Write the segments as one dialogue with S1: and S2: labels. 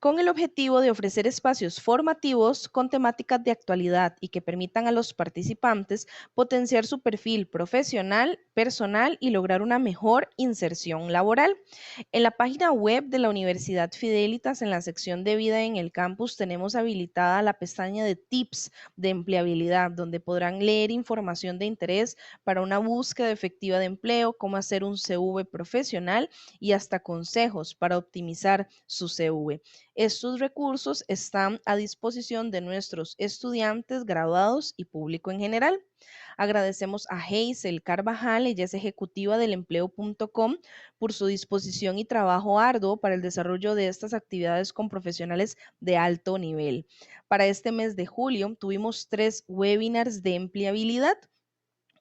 S1: con el objetivo de ofrecer espacios formativos con temáticas de actualidad y que permitan a los participantes potenciar su perfil profesional, personal y lograr una mejor inserción laboral. En la página web de la Universidad Fidelitas, en la sección de vida en el campus, tenemos habilitada la pestaña de tips de empleabilidad, donde podrán leer información de interés para una búsqueda efectiva de empleo, cómo hacer un CV profesional y hasta consejos para optimizar su CV. Estos recursos están a disposición de nuestros estudiantes, graduados y público en general. Agradecemos a Hazel Carvajal, ella es ejecutiva del empleo.com, por su disposición y trabajo arduo para el desarrollo de estas actividades con profesionales de alto nivel. Para este mes de julio tuvimos 3 webinars de empleabilidad,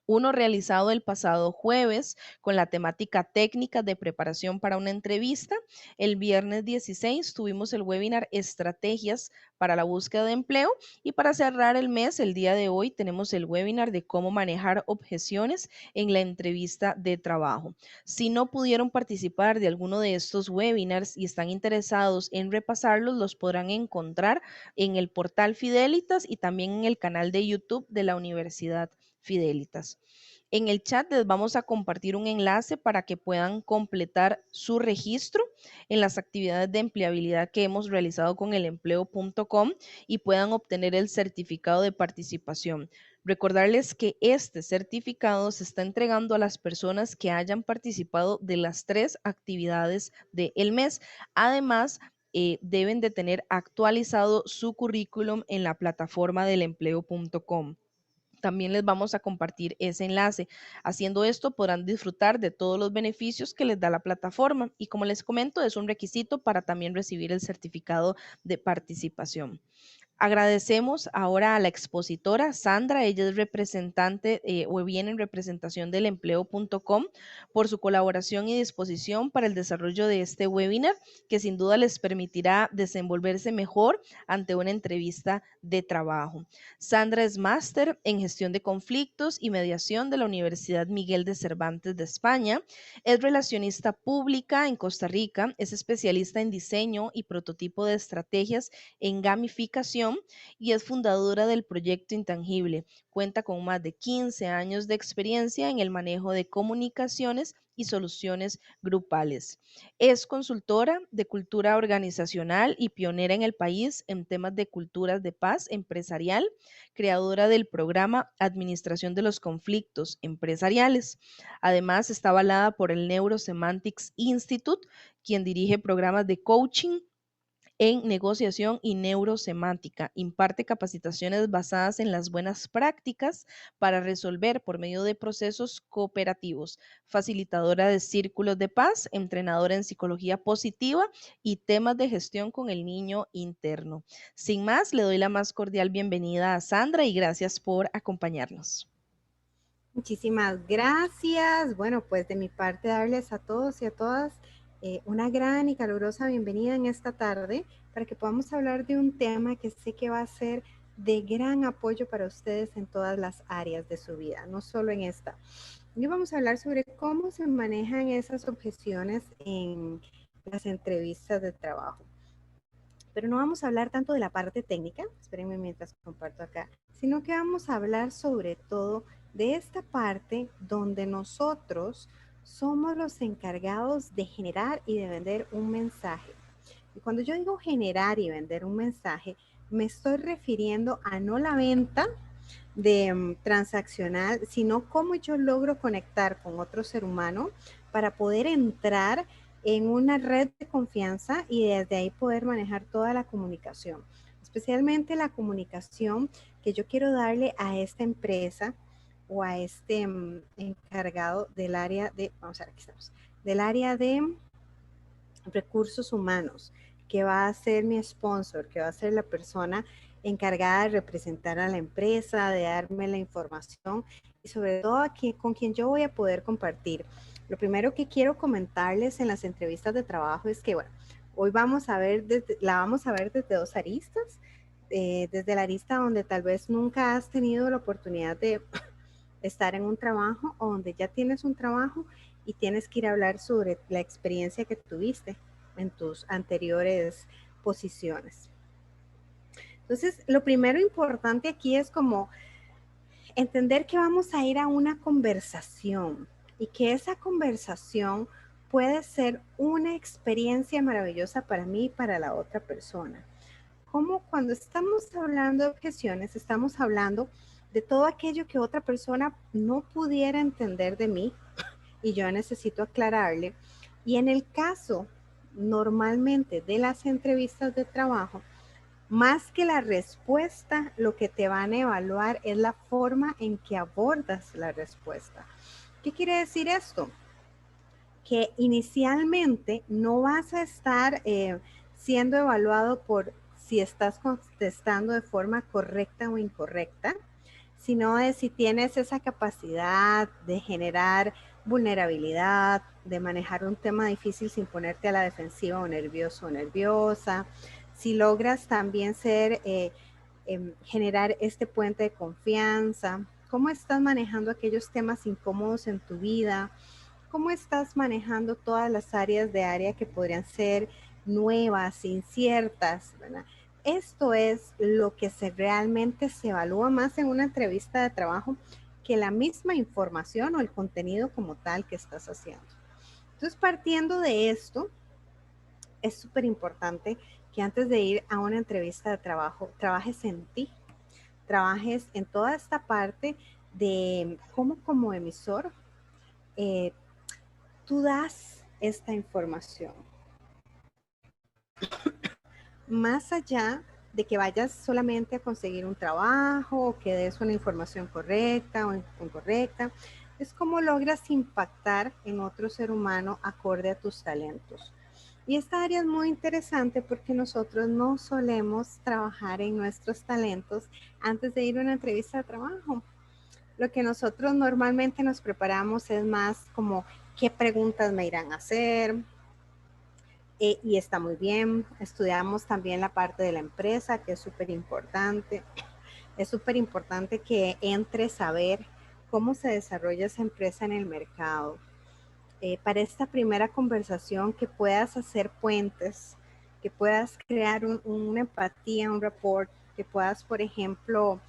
S1: uno realizado el pasado jueves con la temática técnica de preparación para una entrevista. El viernes 16 tuvimos el webinar Estrategias para la búsqueda de empleo y para cerrar el mes, el día de hoy, tenemos el webinar de cómo manejar objeciones en la entrevista de trabajo. Si no pudieron participar de alguno de estos webinars y están interesados en repasarlos, los podrán encontrar en el portal Fidelitas y también en el canal de YouTube de la Universidad Fidelitas. En el chat les vamos a compartir un enlace para que puedan completar su registro en las actividades de empleabilidad que hemos realizado con el empleo.com y puedan obtener el certificado de participación. Recordarles que este certificado se está entregando a las personas que hayan participado de las 3 actividades del mes. Además, deben de tener actualizado su currículum en la plataforma del empleo.com. También les vamos a compartir ese enlace. Haciendo esto podrán disfrutar de todos los beneficios que les da la plataforma y, como les comento, es un requisito para también recibir el certificado de participación. Agradecemos ahora a la expositora Sandra, ella es representante o viene en representación del empleo.com, por su colaboración y disposición para el desarrollo de este webinar, que sin duda les permitirá desenvolverse mejor ante una entrevista de trabajo. Sandra es máster en gestión de conflictos y mediación de la Universidad Miguel de Cervantes de España, es relacionista pública en Costa Rica, es especialista en diseño y prototipo de estrategias en gamificación y es fundadora del proyecto Intangible. Cuenta con más de 15 años de experiencia en el manejo de comunicaciones y soluciones grupales. Es consultora de cultura organizacional y pionera en el país en temas de culturas de paz empresarial, creadora del programa Administración de los Conflictos Empresariales. Además, está avalada por el Neurosemantics Institute, quien dirige programas de coaching en negociación y neurosemántica. Imparte capacitaciones basadas en las buenas prácticas para resolver por medio de procesos cooperativos. Facilitadora de círculos de paz, entrenadora en psicología positiva y temas de gestión con el niño interno. Sin más, le doy la más cordial bienvenida a Sandra y gracias por acompañarnos.
S2: Muchísimas gracias. Bueno, pues de mi parte darles a todos y a todas una gran y calurosa bienvenida en esta tarde para que podamos hablar de un tema que sé que va a ser de gran apoyo para ustedes en todas las áreas de su vida, no solo en esta. Hoy vamos a hablar sobre cómo se manejan esas objeciones en las entrevistas de trabajo. Pero no vamos a hablar tanto de la parte técnica, espérenme mientras comparto acá, sino que vamos a hablar sobre todo de esta parte donde nosotros somos los encargados de generar y de vender un mensaje. Y cuando yo digo generar y vender un mensaje, me estoy refiriendo a no la venta de transaccional, sino cómo yo logro conectar con otro ser humano para poder entrar en una red de confianza y desde ahí poder manejar toda la comunicación, especialmente la comunicación que yo quiero darle a esta empresa o a este encargado del área de, vamos a ver, aquí estamos, del área de recursos humanos, que va a ser mi sponsor, que va a ser la persona encargada de representar a la empresa, de darme la información y sobre todo aquí con quien yo voy a poder compartir. Lo primero que quiero comentarles en las entrevistas de trabajo es que, bueno, hoy vamos a ver la vamos a ver desde dos aristas. Desde la arista donde tal vez nunca has tenido la oportunidad de estar en un trabajo o donde ya tienes un trabajo y tienes que ir a hablar sobre la experiencia que tuviste en tus anteriores posiciones. Entonces, lo primero importante aquí es como entender que vamos a ir a una conversación y que esa conversación puede ser una experiencia maravillosa para mí y para la otra persona. Como cuando estamos hablando de objeciones, estamos hablando de todo aquello que otra persona no pudiera entender de mí y yo necesito aclararle. Y en el caso normalmente de las entrevistas de trabajo, más que la respuesta, lo que te van a evaluar es la forma en que abordas la respuesta. ¿Qué quiere decir esto? Que inicialmente no vas a estar siendo evaluado por si estás contestando de forma correcta o incorrecta, sino de si tienes esa capacidad de generar vulnerabilidad, de manejar un tema difícil sin ponerte a la defensiva o nervioso o nerviosa, si logras también generar este puente de confianza, cómo estás manejando aquellos temas incómodos en tu vida, cómo estás manejando todas las áreas de área que podrían ser nuevas, inciertas, ¿verdad? Esto es lo que realmente se evalúa más en una entrevista de trabajo que la misma información o el contenido como tal que estás haciendo. Entonces, partiendo de esto, es súper importante que antes de ir a una entrevista de trabajo, trabajes en ti, trabajes en toda esta parte de cómo como emisor tú das esta información. Más allá de que vayas solamente a conseguir un trabajo o que des una información correcta o incorrecta, es cómo logras impactar en otro ser humano acorde a tus talentos. Y esta área es muy interesante porque nosotros no solemos trabajar en nuestros talentos antes de ir a una entrevista de trabajo. Lo que nosotros normalmente nos preparamos es más como qué preguntas me irán a hacer, y está muy bien. Estudiamos también la parte de la empresa, que es súper importante. Es súper importante que entres a ver cómo se desarrolla esa empresa en el mercado. Para esta primera conversación que puedas hacer puentes, que puedas crear una empatía, un rapport, que puedas, por ejemplo,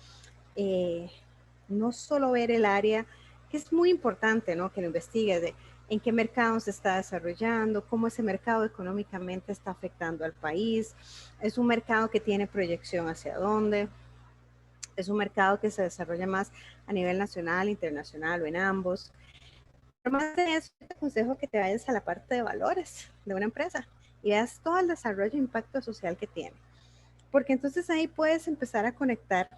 S2: no solo ver el área, que es muy importante, ¿no? Que lo investigues de en qué mercado se está desarrollando, cómo ese mercado económicamente está afectando al país, es un mercado que tiene proyección hacia dónde, es un mercado que se desarrolla más a nivel nacional, internacional o en ambos. Además de eso, te aconsejo que te vayas a la parte de valores de una empresa y veas todo el desarrollo e impacto social que tiene, porque entonces ahí puedes empezar a conectar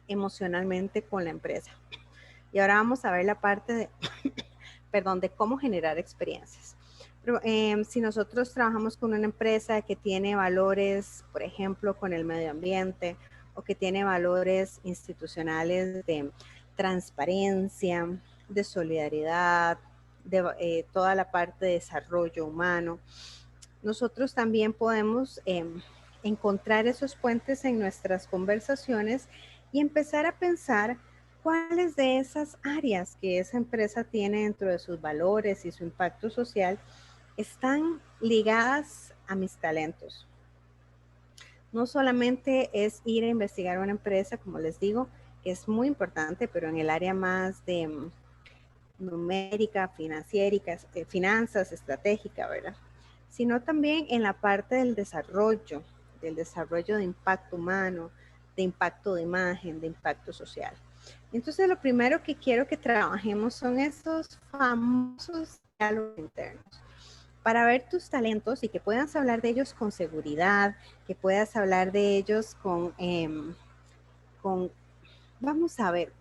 S2: emocionalmente con la empresa. Y ahora vamos a ver la parte de, perdón, de cómo generar experiencias. Pero, si nosotros trabajamos con una empresa que tiene valores, por ejemplo, con el medio ambiente, o que tiene valores institucionales de transparencia, de solidaridad, de toda la parte de desarrollo humano, nosotros también podemos encontrar esos puentes en nuestras conversaciones y empezar a pensar cuáles de esas áreas que esa empresa tiene dentro de sus valores y su impacto social están ligadas a mis talentos. No solamente es ir a investigar una empresa, como les digo, que es muy importante, pero en el área más de numérica, financiera, finanzas, estratégica, ¿verdad? Sino también en la parte del desarrollo de impacto humano, de impacto de imagen, de impacto social. Entonces, lo primero que quiero que trabajemos son esos famosos diálogos internos para ver tus talentos y que puedas hablar de ellos con seguridad, que puedas hablar de ellos vamos a ver,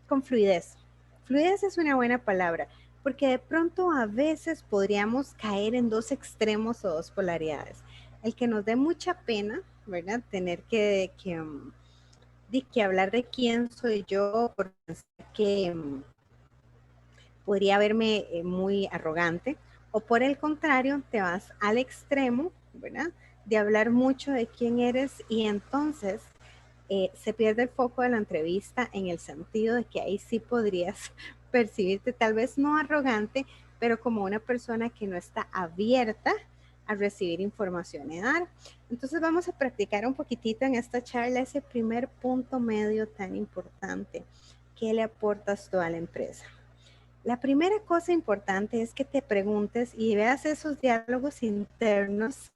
S2: con fluidez. Fluidez es una buena palabra, porque de pronto a veces podríamos caer en dos extremos o dos polaridades. El que nos dé mucha pena, ¿verdad? Tener que hablar de quién soy yo, porque que podría verme muy arrogante, o por el contrario, te vas al extremo, ¿verdad? De hablar mucho de quién eres y entonces se pierde el foco de la entrevista en el sentido de que ahí sí podrías percibirte tal vez no arrogante, pero como una persona que no está abierta a recibir información y dar. Entonces vamos a practicar un poquitito en esta charla ese primer punto medio tan importante. ¿Qué le aportas tú a la empresa? La primera cosa importante es que te preguntes y veas esos diálogos internos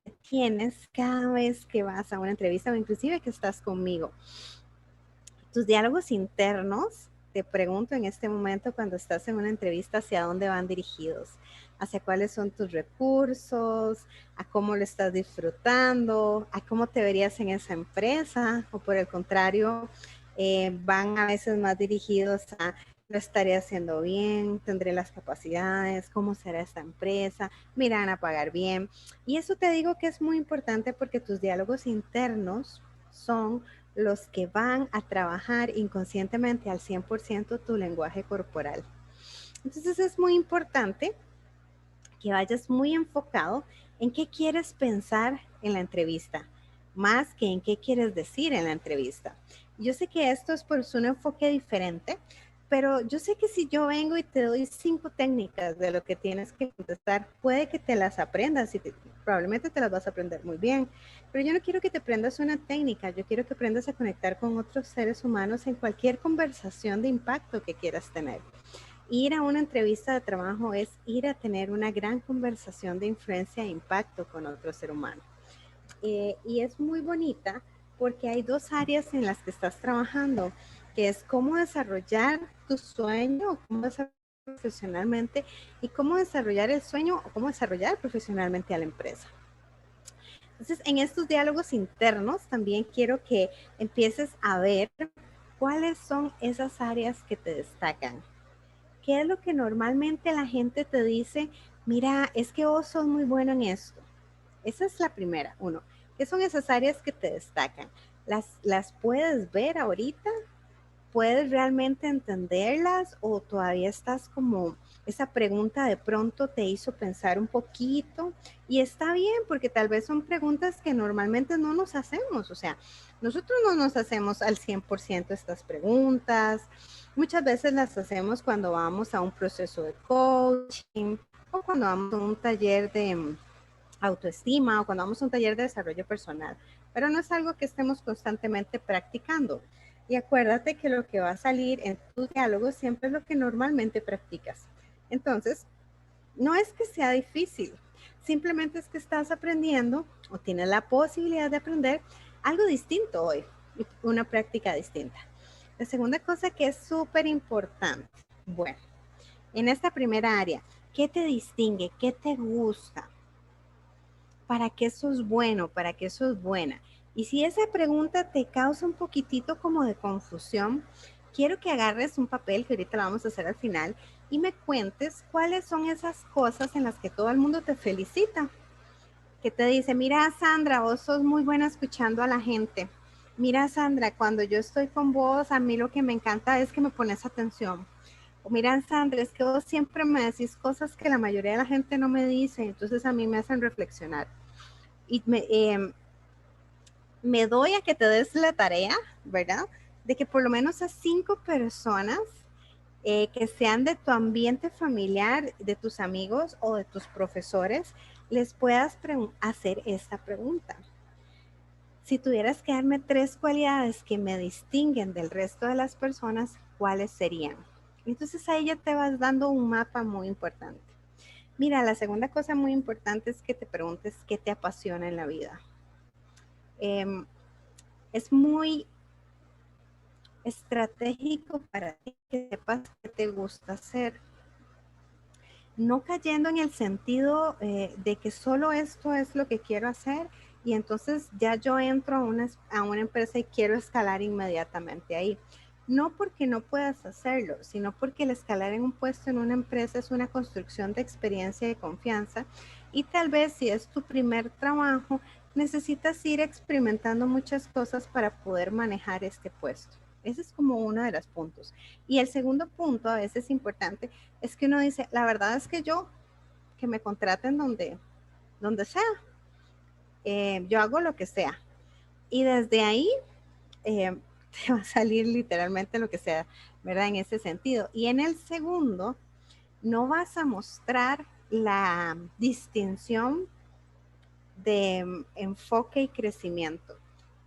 S2: que tienes cada vez que vas a una entrevista o inclusive que estás conmigo. Tus diálogos internos, te pregunto en este momento cuando estás en una entrevista, ¿hacia dónde van dirigidos? ¿Hacia cuáles son tus recursos? ¿A cómo lo estás disfrutando? ¿A cómo te verías en esa empresa? O por el contrario, van a veces más dirigidos a lo estaré haciendo bien, tendré las capacidades, cómo será esta empresa, me irán a pagar bien. Y eso te digo que es muy importante porque tus diálogos internos son los que van a trabajar inconscientemente al 100% tu lenguaje corporal. Entonces es muy importante que vayas muy enfocado en qué quieres pensar en la entrevista, más que en qué quieres decir en la entrevista. Yo sé que esto es por un enfoque diferente, pero yo sé que si yo vengo y te doy 5 técnicas de lo que tienes que contestar, puede que te las aprendas y probablemente te las vas a aprender muy bien, pero yo no quiero que te aprendas una técnica, yo quiero que aprendas a conectar con otros seres humanos en cualquier conversación de impacto que quieras tener. Ir a una entrevista de trabajo es ir a tener una gran conversación de influencia e impacto con otro ser humano. Y es muy bonita porque hay 2 áreas en las que estás trabajando, que es cómo desarrollar tu sueño, cómo desarrollar profesionalmente y cómo desarrollar el sueño o cómo desarrollar profesionalmente a la empresa. Entonces, en estos diálogos internos también quiero que empieces a ver cuáles son esas áreas que te destacan. ¿Qué es lo que normalmente la gente te dice? Mira, es que vos sos muy bueno en esto. Esa es la primera, uno. ¿Qué son esas áreas que te destacan? ¿Las puedes ver ahorita? ¿Puedes realmente entenderlas o todavía estás como esa pregunta de pronto te hizo pensar un poquito? Y está bien porque tal vez son preguntas que normalmente no nos hacemos, o sea, nosotros no nos hacemos al 100% estas preguntas. Muchas veces las hacemos cuando vamos a un proceso de coaching o cuando vamos a un taller de autoestima o cuando vamos a un taller de desarrollo personal, pero no es algo que estemos constantemente practicando. Y acuérdate que lo que va a salir en tus diálogos siempre es lo que normalmente practicas. Entonces, no es que sea difícil, simplemente es que estás aprendiendo o tienes la posibilidad de aprender algo distinto hoy, una práctica distinta. La segunda cosa que es súper importante, bueno, en esta primera área, ¿qué te distingue? ¿Qué te gusta? ¿Para qué sos bueno? ¿Para qué sos buena? Y si esa pregunta te causa un poquitito como de confusión, quiero que agarres un papel, que ahorita lo vamos a hacer al final, y me cuentes cuáles son esas cosas en las que todo el mundo te felicita. Que te dice, mira Sandra, vos sos muy buena escuchando a la gente. Mira Sandra, cuando yo estoy con vos, a mí lo que me encanta es que me pones atención. O mira Sandra, es que vos siempre me decís cosas que la mayoría de la gente no me dice, entonces a mí me hacen reflexionar. Y me doy a que te des la tarea, ¿verdad? De que por lo menos a 5 personas que sean de tu ambiente familiar, de tus amigos o de tus profesores, les puedas hacer esta pregunta. Si tuvieras que darme 3 cualidades que me distinguen del resto de las personas, ¿cuáles serían? Entonces ahí ya te vas dando un mapa muy importante. Mira, la segunda cosa muy importante es que te preguntes qué te apasiona en la vida. Es muy estratégico para ti que sepas qué te gusta hacer. No cayendo en el sentido de que solo esto es lo que quiero hacer y entonces ya yo entro a una empresa y quiero escalar inmediatamente ahí. No porque no puedas hacerlo, sino porque el escalar en un puesto en una empresa es una construcción de experiencia y de confianza y tal vez si es tu primer trabajo, necesitas ir experimentando muchas cosas para poder manejar este puesto. Ese es como uno de los puntos. Y el segundo punto, a veces importante, es que uno dice, la verdad es que yo, que me contraten donde sea, yo hago lo que sea. Y desde ahí te va a salir literalmente lo que sea, ¿verdad? En ese sentido. Y en el segundo, no vas a mostrar la distinción de enfoque y crecimiento.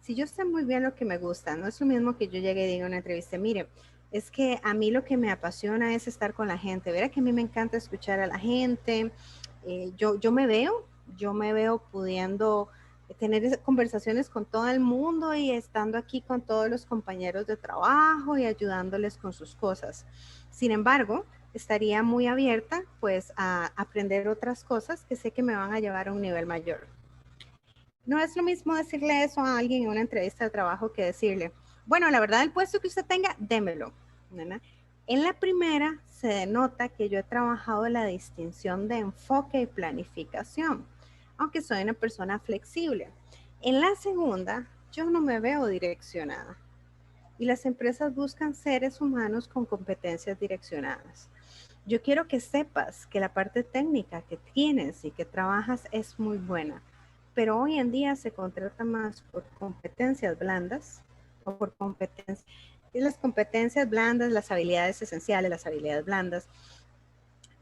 S2: Si yo sé muy bien lo que me gusta, no es lo mismo que yo llegue y diga en una entrevista, mire, es que a mí lo que me apasiona es estar con la gente. Verá que a mí me encanta escuchar a la gente. Yo me veo pudiendo tener conversaciones con todo el mundo y estando aquí con todos los compañeros de trabajo y ayudándoles con sus cosas. Sin embargo, estaría muy abierta pues a aprender otras cosas que sé que me van a llevar a un nivel mayor. No es lo mismo decirle eso a alguien en una entrevista de trabajo que decirle, bueno, la verdad, el puesto que usted tenga, démelo. ¿Verdad? En la primera se denota que yo he trabajado la distinción de enfoque y planificación, aunque soy una persona flexible. En la segunda, yo no me veo direccionada y las empresas buscan seres humanos con competencias direccionadas. Yo quiero que sepas que la parte técnica que tienes y que trabajas es muy buena, pero hoy en día se contrata más por competencias blandas o por competencias. Y las competencias blandas, las habilidades esenciales, las habilidades blandas,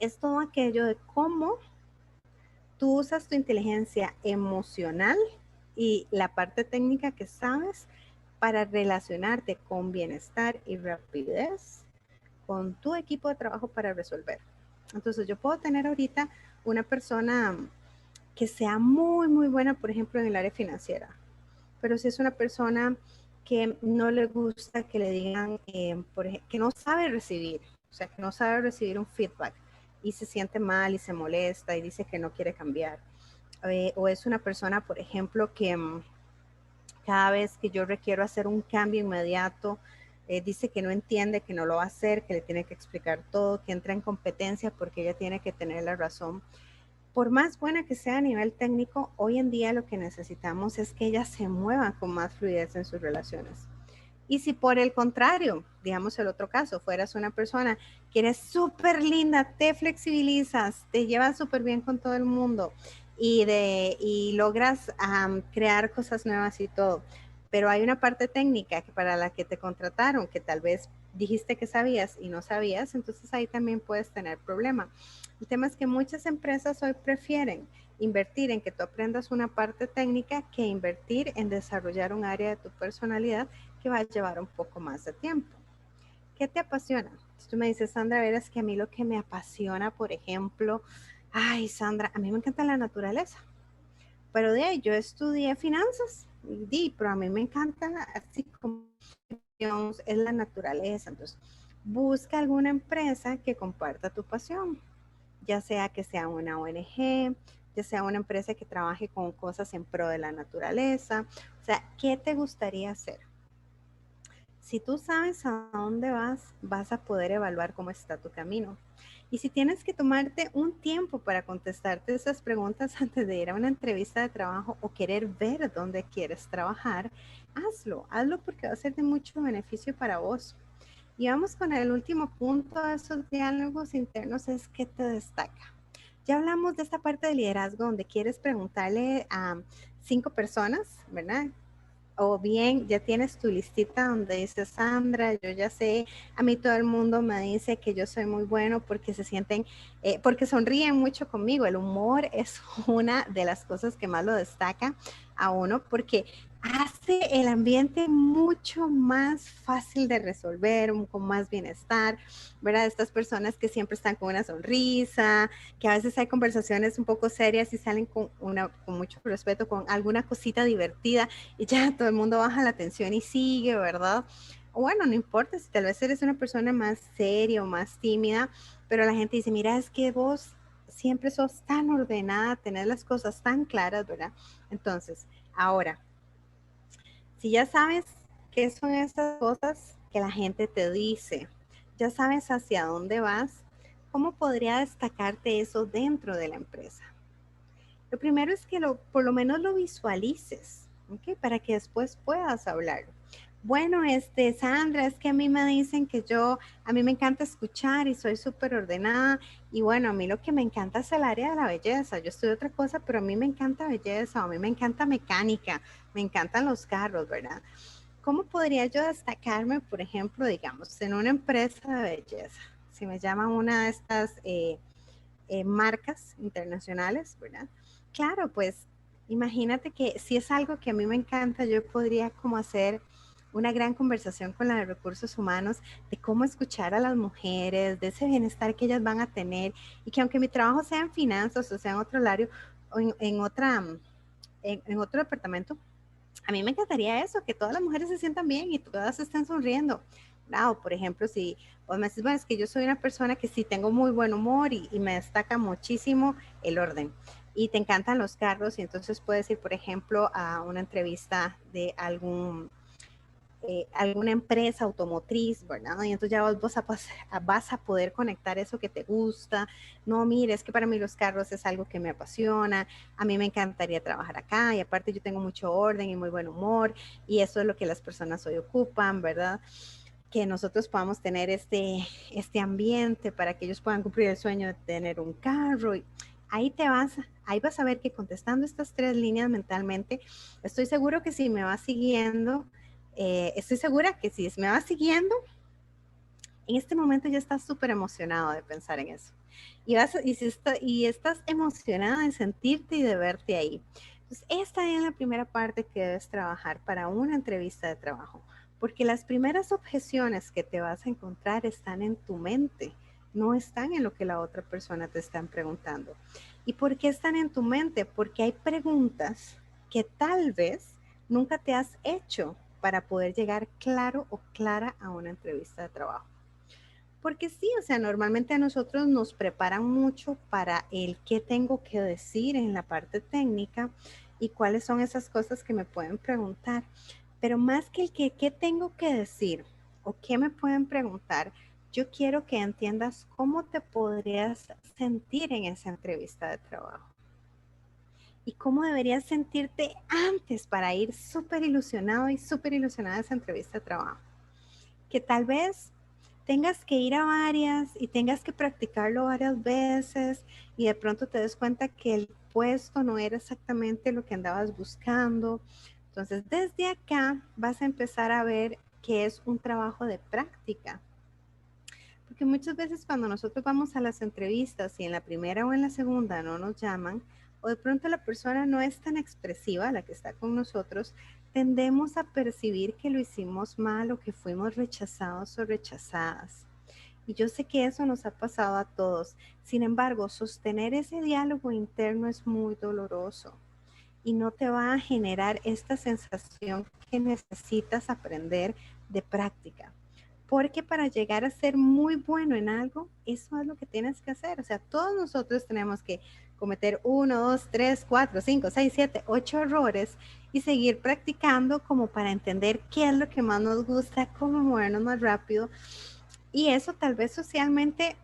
S2: es todo aquello de cómo tú usas tu inteligencia emocional y la parte técnica que sabes para relacionarte con bienestar y rapidez con tu equipo de trabajo para resolver. Entonces yo puedo tener ahorita una persona que sea muy, muy buena, por ejemplo, en el área financiera, pero si es una persona que no le gusta que le digan, por ejemplo, que no sabe recibir, o sea, que no sabe recibir un feedback y se siente mal y se molesta y dice que no quiere cambiar. O es una persona, por ejemplo, que cada vez que yo requiero hacer un cambio inmediato, dice que no entiende, que no lo va a hacer, que le tiene que explicar todo, que entra en competencia porque ella tiene que tener la razón. Por más buena que sea a nivel técnico, hoy en día lo que necesitamos es que ella se mueva con más fluidez en sus relaciones. Y si por el contrario, digamos el otro caso, fueras una persona que eres súper linda, te flexibilizas, te llevas súper bien con todo el mundo y logras crear cosas nuevas y todo, pero hay una parte técnica que para la que te contrataron, que tal vez dijiste que sabías y no sabías, entonces ahí también puedes tener problema. El tema es que muchas empresas hoy prefieren invertir en que tú aprendas una parte técnica que invertir en desarrollar un área de tu personalidad que va a llevar un poco más de tiempo. ¿Qué te apasiona? Si tú me dices, Sandra, verás que a mí lo que me apasiona, por ejemplo, ay, Sandra, a mí me encanta la naturaleza, pero de ahí yo estudié finanzas, pero a mí me encanta así como es la naturaleza. Entonces, busca alguna empresa que comparta tu pasión, ya sea que sea una ONG, ya sea una empresa que trabaje con cosas en pro de la naturaleza. O sea, ¿qué te gustaría hacer? Si tú sabes a dónde vas, vas a poder evaluar cómo está tu camino. Y si tienes que tomarte un tiempo para contestarte esas preguntas antes de ir a una entrevista de trabajo o querer ver dónde quieres trabajar, hazlo porque va a ser de mucho beneficio para vos. Y vamos con el último punto de esos diálogos internos, es qué te destaca. Ya hablamos de esta parte de liderazgo donde quieres preguntarle a 5 personas, ¿verdad? O bien ya tienes tu listita donde dice, Sandra, yo ya sé, a mí todo el mundo me dice que yo soy muy bueno porque se sienten, porque sonríen mucho conmigo. El humor es una de las cosas que más lo destaca a uno porque hace el ambiente mucho más fácil de resolver, con más bienestar, ¿verdad? Estas personas que siempre están con una sonrisa, que a veces hay conversaciones un poco serias y salen con mucho respeto, con alguna cosita divertida y ya todo el mundo baja la tensión y sigue, ¿verdad? O bueno, no importa si tal vez eres una persona más seria o más tímida, pero la gente dice, mira, es que vos siempre sos tan ordenada, tenés las cosas tan claras, ¿verdad? Entonces, ahora, si ya sabes qué son estas cosas que la gente te dice, ya sabes hacia dónde vas, ¿cómo podría destacarte eso dentro de la empresa? Lo primero es que por lo menos lo visualices, ¿ok? Para que después puedas hablar. Bueno, Sandra, es que a mí me dicen que a mí me encanta escuchar y soy súper ordenada. Y bueno, a mí lo que me encanta es el área de la belleza. Yo estudio otra cosa, pero a mí me encanta belleza, a mí me encanta mecánica, me encantan los carros, ¿verdad? ¿Cómo podría yo destacarme, por ejemplo, digamos, en una empresa de belleza? Si me llaman una de estas marcas internacionales, ¿verdad? Claro, pues imagínate que si es algo que a mí me encanta, yo podría como hacer una gran conversación con la de recursos humanos de cómo escuchar a las mujeres, de ese bienestar que ellas van a tener y que aunque mi trabajo sea en finanzas o sea en otro horario o en otro departamento, a mí me encantaría eso, que todas las mujeres se sientan bien y todas estén sonriendo. O por ejemplo, si vos me decís, bueno, es que yo soy una persona que sí tengo muy buen humor y me destaca muchísimo el orden. Y te encantan los carros y entonces puedes ir, por ejemplo, a una entrevista de alguna empresa automotriz, ¿verdad? Y entonces ya vas a poder conectar eso que te gusta. No, mire, es que para mí los carros es algo que me apasiona, a mí me encantaría trabajar acá y aparte yo tengo mucho orden y muy buen humor y eso es lo que las personas hoy ocupan, ¿verdad? Que nosotros podamos tener este ambiente para que ellos puedan cumplir el sueño de tener un carro. Y ahí vas a ver que contestando estas 3 líneas mentalmente, estoy seguro que si me vas siguiendo, estoy segura que si me vas siguiendo, en este momento ya estás súper emocionado de pensar en eso. Y estás emocionada de sentirte y de verte ahí. Entonces, esta es la primera parte que debes trabajar para una entrevista de trabajo, porque las primeras objeciones que te vas a encontrar están en tu mente, no están en lo que la otra persona te está preguntando. ¿Y por qué están en tu mente? Porque hay preguntas que tal vez nunca te has hecho para poder llegar claro o clara a una entrevista de trabajo. Porque sí, o sea, normalmente a nosotros nos preparan mucho para el qué tengo que decir en la parte técnica y cuáles son esas cosas que me pueden preguntar. Pero más que el que qué tengo que decir o qué me pueden preguntar, yo quiero que entiendas cómo te podrías sentir en esa entrevista de trabajo y cómo deberías sentirte antes para ir súper ilusionado y súper ilusionada a esa entrevista de trabajo. Que tal vez tengas que ir a varias y tengas que practicarlo varias veces y de pronto te des cuenta que el puesto no era exactamente lo que andabas buscando. Entonces, desde acá vas a empezar a ver que es un trabajo de práctica. Porque muchas veces cuando nosotros vamos a las entrevistas y en la primera o en la segunda no nos llaman, o de pronto la persona no es tan expresiva, la que está con nosotros, tendemos a percibir que lo hicimos mal o que fuimos rechazados o rechazadas. Y yo sé que eso nos ha pasado a todos. Sin embargo, sostener ese diálogo interno es muy doloroso y no te va a generar esta sensación que necesitas aprender de práctica. Porque para llegar a ser muy bueno en algo, eso es lo que tienes que hacer. O sea, todos nosotros tenemos que cometer 1, 2, 3, 4, 5, 6, 7, 8 errores y seguir practicando como para entender qué es lo que más nos gusta, cómo movernos más rápido. Y eso tal vez socialmente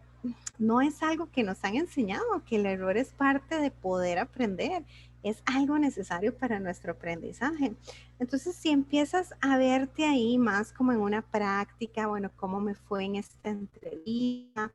S2: no es algo que nos han enseñado, que el error es parte de poder aprender, es algo necesario para nuestro aprendizaje. Entonces, si empiezas a verte ahí más como en una práctica, bueno, cómo me fue en esta entrevista,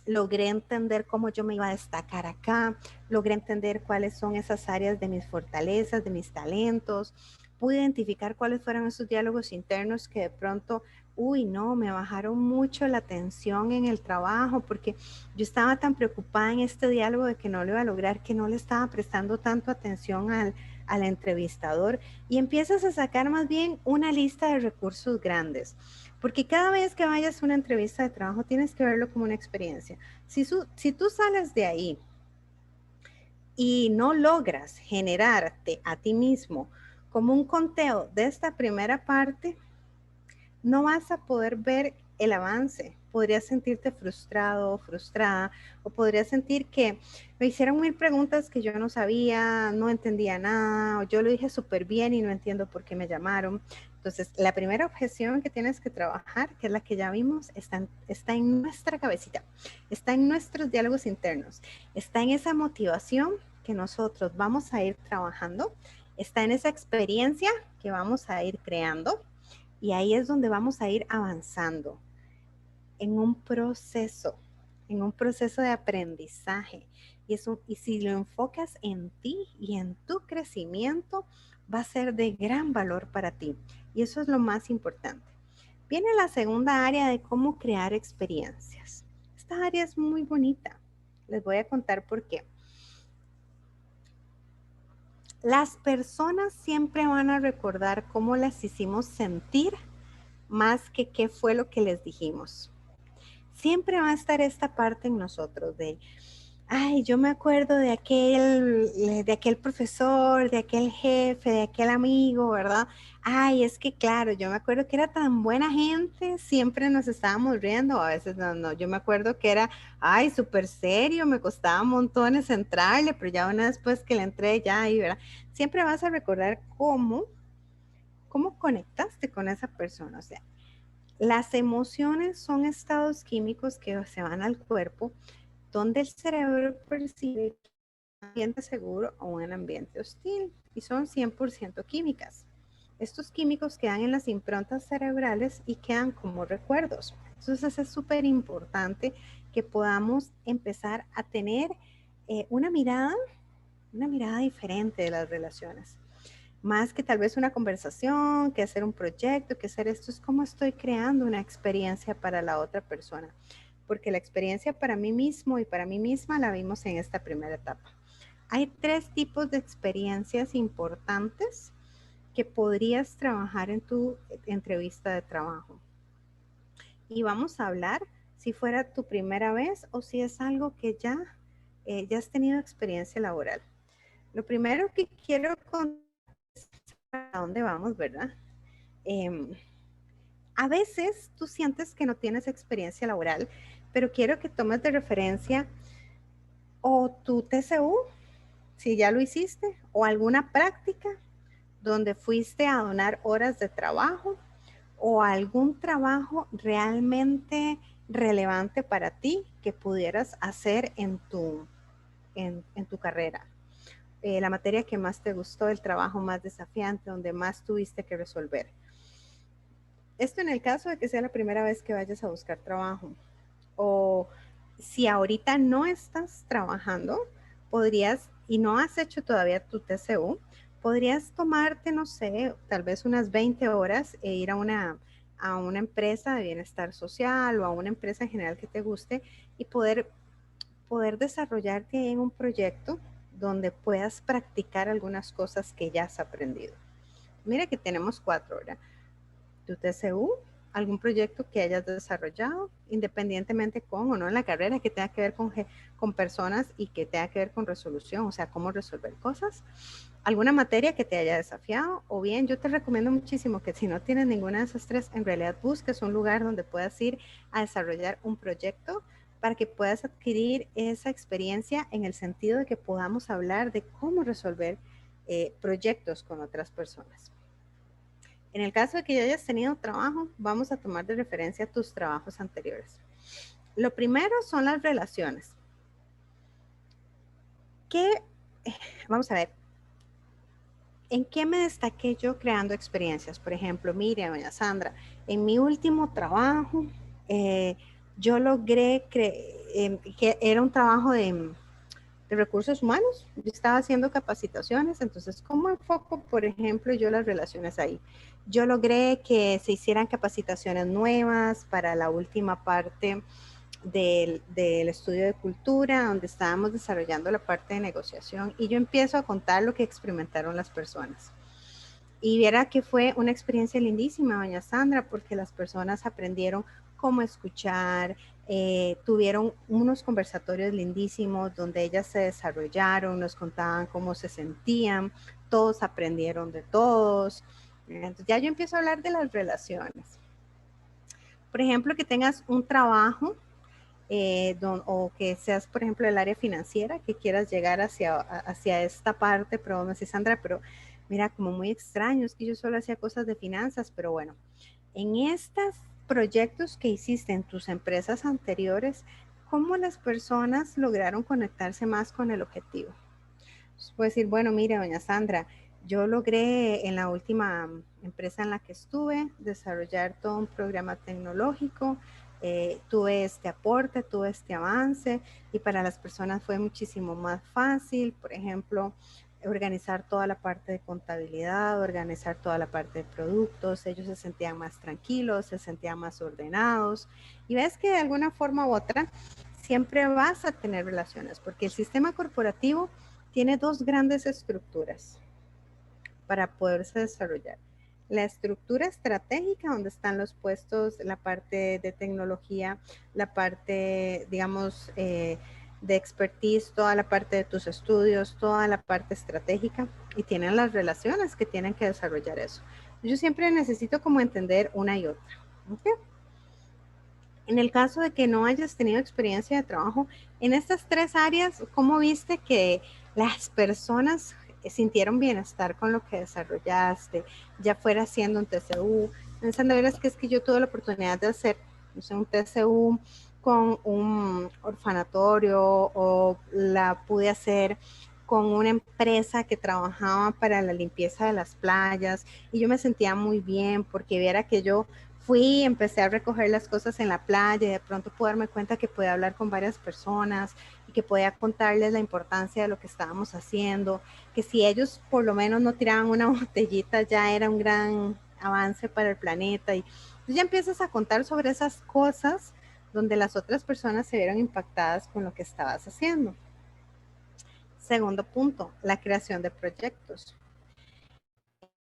S2: logré entender cómo yo me iba a destacar acá, logré entender cuáles son esas áreas de mis fortalezas, de mis talentos, pude identificar cuáles fueron esos diálogos internos que de pronto, uy, no, me bajaron mucho la tensión en el trabajo porque yo estaba tan preocupada en este diálogo de que no lo iba a lograr, que no le estaba prestando tanto atención al entrevistador y empiezas a sacar más bien una lista de recursos grandes. Porque cada vez que vayas a una entrevista de trabajo tienes que verlo como una experiencia. Si tú sales de ahí y no logras generarte a ti mismo como un conteo de esta primera parte, no vas a poder ver el avance. Podrías sentirte frustrado o frustrada, o podrías sentir que me hicieron 1000 preguntas que yo no sabía, no entendía nada, o yo lo dije súper bien y no entiendo por qué me llamaron. Entonces, la primera objeción que tienes que trabajar, que es la que ya vimos, está en nuestra cabecita, está en nuestros diálogos internos, está en esa motivación que nosotros vamos a ir trabajando, está en esa experiencia que vamos a ir creando y ahí es donde vamos a ir avanzando en un proceso de aprendizaje. Y si lo enfocas en ti y en tu crecimiento, va a ser de gran valor para ti. Y eso es lo más importante. Viene la segunda área de cómo crear experiencias. Esta área es muy bonita Les voy a contar por qué. Las personas siempre van a recordar cómo las hicimos sentir más que qué fue lo que les dijimos. Siempre va a estar esta parte en nosotros de, ay, yo me acuerdo de aquel profesor, de aquel jefe, de aquel amigo, ¿verdad? Ay, es que claro, yo me acuerdo que era tan buena gente, siempre nos estábamos riendo, a veces no, yo me acuerdo que era, ay, súper serio, me costaba montones entrarle, pero ya una vez después que le entré, ya ahí, ¿verdad? Siempre vas a recordar cómo conectaste con esa persona, o sea, las emociones son estados químicos que se van al cuerpo donde el cerebro percibe un ambiente seguro o un ambiente hostil y son 100% químicas. Estos químicos quedan en las improntas cerebrales y quedan como recuerdos. Entonces es súper importante que podamos empezar a tener una mirada diferente de las relaciones. Más que tal vez una conversación, que hacer un proyecto, que hacer esto, es como estoy creando una experiencia para la otra persona. Porque la experiencia para mí mismo y para mí misma la vimos en esta primera etapa. Hay 3 tipos de experiencias importantes que podrías trabajar en tu entrevista de trabajo. Y vamos a hablar si fuera tu primera vez o si es algo que ya has tenido experiencia laboral. Lo primero que quiero contar es a dónde vamos, ¿verdad? A veces tú sientes que no tienes experiencia laboral, pero quiero que tomes de referencia o tu TCU, si ya lo hiciste, o alguna práctica donde fuiste a donar horas de trabajo o algún trabajo realmente relevante para ti que pudieras hacer en tu carrera. La materia que más te gustó, el trabajo más desafiante, donde más tuviste que resolver. Esto en el caso de que sea la primera vez que vayas a buscar trabajo. O si ahorita no estás trabajando, podrías, y no has hecho todavía tu TCU, podrías tomarte, no sé, tal vez unas 20 horas e ir a una empresa de bienestar social o a una empresa en general que te guste y poder desarrollarte en un proyecto donde puedas practicar algunas cosas que ya has aprendido. Mira que tenemos 4, ¿verdad? Tu TCU, algún proyecto que hayas desarrollado, independientemente con o no en la carrera, que tenga que ver con personas y que tenga que ver con resolución, o sea, cómo resolver cosas, alguna materia que te haya desafiado, o bien yo te recomiendo muchísimo que si no tienes ninguna de esas 3, en realidad busques un lugar donde puedas ir a desarrollar un proyecto para que puedas adquirir esa experiencia en el sentido de que podamos hablar de cómo resolver proyectos con otras personas. En el caso de que ya hayas tenido trabajo, vamos a tomar de referencia tus trabajos anteriores. Lo primero son las relaciones. Vamos a ver, ¿en qué me destaqué yo creando experiencias? Por ejemplo, mire, doña Sandra, en mi último trabajo, yo logré que era un trabajo de recursos humanos. Yo estaba haciendo capacitaciones, entonces, ¿cómo enfoco, por ejemplo, yo las relaciones ahí? Yo logré que se hicieran capacitaciones nuevas para la última parte del estudio de cultura, donde estábamos desarrollando la parte de negociación, y yo empiezo a contar lo que experimentaron las personas. Y viera que fue una experiencia lindísima, doña Sandra, porque las personas aprendieron cómo escuchar, tuvieron unos conversatorios lindísimos donde ellas se desarrollaron, nos contaban cómo se sentían, todos aprendieron de todos. Entonces ya yo empiezo a hablar de las relaciones. Por ejemplo, que tengas un trabajo o que seas, por ejemplo, del área financiera, que quieras llegar hacia esta parte, pero me dice Sandra, pero mira, como muy extraño, es que yo solo hacía cosas de finanzas, pero bueno, en estos proyectos que hiciste en tus empresas anteriores, ¿cómo las personas lograron conectarse más con el objetivo? Puedes decir, bueno, mire, doña Sandra, yo logré en la última empresa en la que estuve desarrollar todo un programa tecnológico, tuve este aporte, tuve este avance y para las personas fue muchísimo más fácil, por ejemplo, organizar toda la parte de contabilidad, organizar toda la parte de productos, ellos se sentían más tranquilos, se sentían más ordenados y ves que de alguna forma u otra siempre vas a tener relaciones, porque el sistema corporativo tiene dos grandes estructuras para poderse desarrollar. La estructura estratégica, donde están los puestos, la parte de tecnología, la parte, digamos, de expertise, toda la parte de tus estudios, toda la parte estratégica, y tienen las relaciones que tienen que desarrollar eso. Yo siempre necesito como entender una y otra. ¿Okay? En el caso de que no hayas tenido experiencia de trabajo en estas tres áreas, ¿cómo viste que las personas sintieron bienestar con lo que desarrollaste? Ya fuera haciendo un TCU, pensando, verás que es que yo tuve la oportunidad de hacer, no sé, un TCU con un orfanatorio, o la pude hacer con una empresa que trabajaba para la limpieza de las playas, y yo me sentía muy bien porque viera que yo fui, empecé a recoger las cosas en la playa, y de pronto pude darme cuenta que podía hablar con varias personas y que podía contarles la importancia de lo que estábamos haciendo, que si ellos por lo menos no tiraban una botellita ya era un gran avance para el planeta. Y tú ya empiezas a contar sobre esas cosas donde las otras personas se vieron impactadas con lo que estabas haciendo. Segundo punto, la creación de proyectos.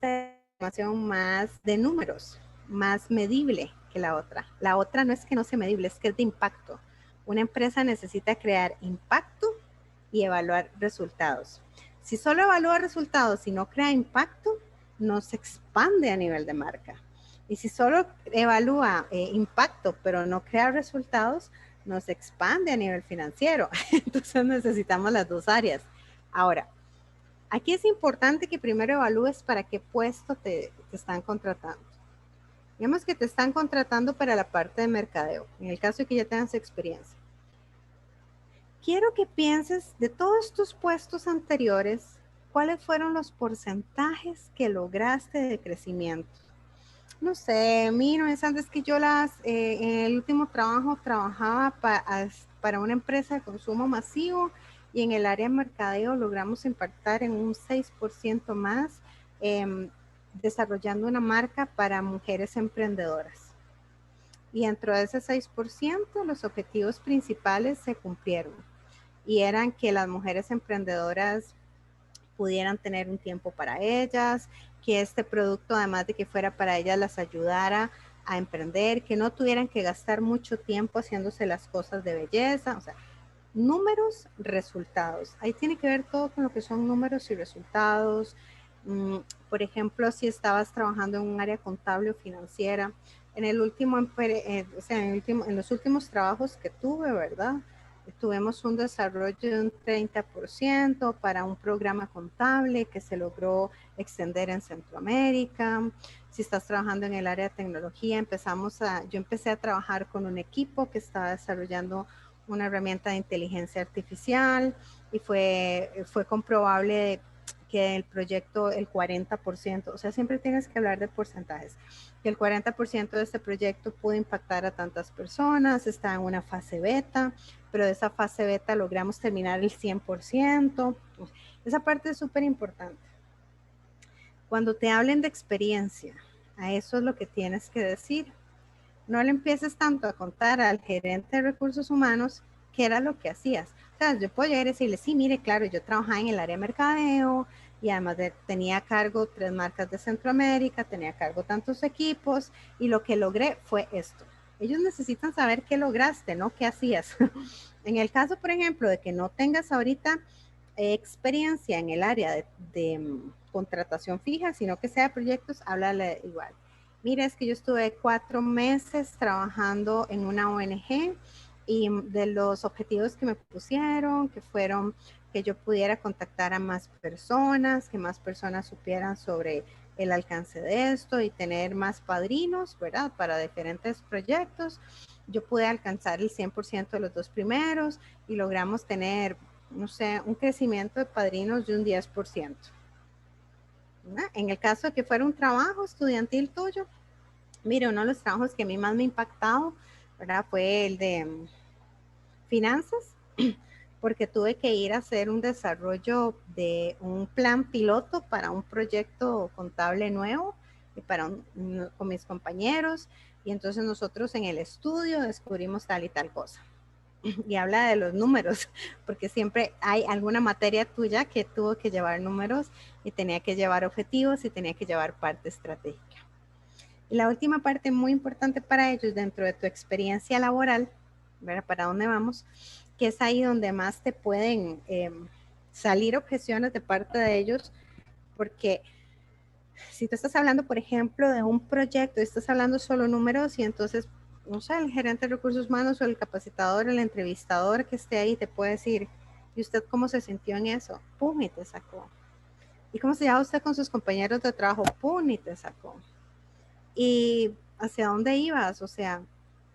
S2: Información más de números, más medible que la otra. La otra no es que no sea medible, es que es de impacto. Una empresa necesita crear impacto y evaluar resultados. Si solo evalúa resultados y no crea impacto, no se expande a nivel de marca. Y si solo evalúa impacto, pero no crea resultados, no se expande a nivel financiero. Entonces necesitamos las dos áreas. Ahora, aquí es importante que primero evalúes para qué puesto te están contratando. Digamos que te están contratando para la parte de mercadeo, en el caso de que ya tengas experiencia. Quiero que pienses de todos tus puestos anteriores, cuáles fueron los porcentajes que lograste de crecimiento. No sé, no es antes que yo en el último trabajo trabajaba para una empresa de consumo masivo, y en el área de mercadeo logramos impactar en un 6% más, desarrollando una marca para mujeres emprendedoras. Y dentro de ese 6%, los objetivos principales se cumplieron, y eran que las mujeres emprendedoras pudieran tener un tiempo para ellas, que este producto, además de que fuera para ellas, las ayudara a emprender, que no tuvieran que gastar mucho tiempo haciéndose las cosas de belleza. O sea, números, resultados. Ahí tiene que ver todo con lo que son números y resultados. Por ejemplo, si estabas trabajando en un área contable o financiera, en el último, en los últimos trabajos que tuve, ¿verdad? Tuvimos un desarrollo de un 30% para un programa contable que se logró extender en Centroamérica. Si estás trabajando en el área de tecnología, yo empecé a trabajar con un equipo que estaba desarrollando una herramienta de inteligencia artificial, y fue comprobable que el proyecto, el 40%, o sea, siempre tienes que hablar de porcentajes, que el 40% de este proyecto pudo impactar a tantas personas, está en una fase beta, pero de esa fase beta logramos terminar el 100%. Esa parte es súper importante. Cuando te hablen de experiencia, a eso es lo que tienes que decir. No le empieces tanto a contar al gerente de recursos humanos qué era lo que hacías. O sea, yo puedo llegar y decirle, sí, mire, claro, yo trabajaba en el área de mercadeo, y además tenía a cargo 3 marcas de Centroamérica, tenía a cargo tantos equipos, y lo que logré fue esto. Ellos necesitan saber qué lograste, no qué hacías. En el caso, por ejemplo, de que no tengas ahorita experiencia en el área de contratación fija, sino que sea proyectos, háblale igual. Mira, es que yo estuve 4 meses trabajando en una ONG, y de los objetivos que me pusieron, que fueron que yo pudiera contactar a más personas, que más personas supieran sobre el alcance de esto y tener más padrinos, ¿verdad? Para diferentes proyectos. Yo pude alcanzar el 100% de los 2 primeros, y logramos tener, no sé, un crecimiento de padrinos de un 10%. En el caso de que fuera un trabajo estudiantil tuyo, mire, uno de los trabajos que a mí más me ha impactado, ¿verdad? Fue el de finanzas, porque tuve que ir a hacer un desarrollo de un plan piloto para un proyecto contable nuevo, y con mis compañeros, y entonces nosotros en el estudio descubrimos tal y tal cosa. y habla de los números, porque siempre hay alguna materia tuya que tuvo que llevar números y tenía que llevar objetivos y tenía que llevar parte estratégica. Y la última parte muy importante para ellos dentro de tu experiencia laboral, ¿verdad? ¿Para dónde vamos? Que es ahí donde más te pueden salir objeciones de parte de ellos, porque si tú estás hablando, por ejemplo, de un proyecto, estás hablando solo números y entonces, no sé, el gerente de recursos humanos o el capacitador, el entrevistador que esté ahí te puede decir, ¿y usted cómo se sintió en eso? ¡Pum! Y te sacó. ¿Y cómo se lleva usted con sus compañeros de trabajo? ¡Pum! Y te sacó. ¿Y hacia dónde ibas? O sea,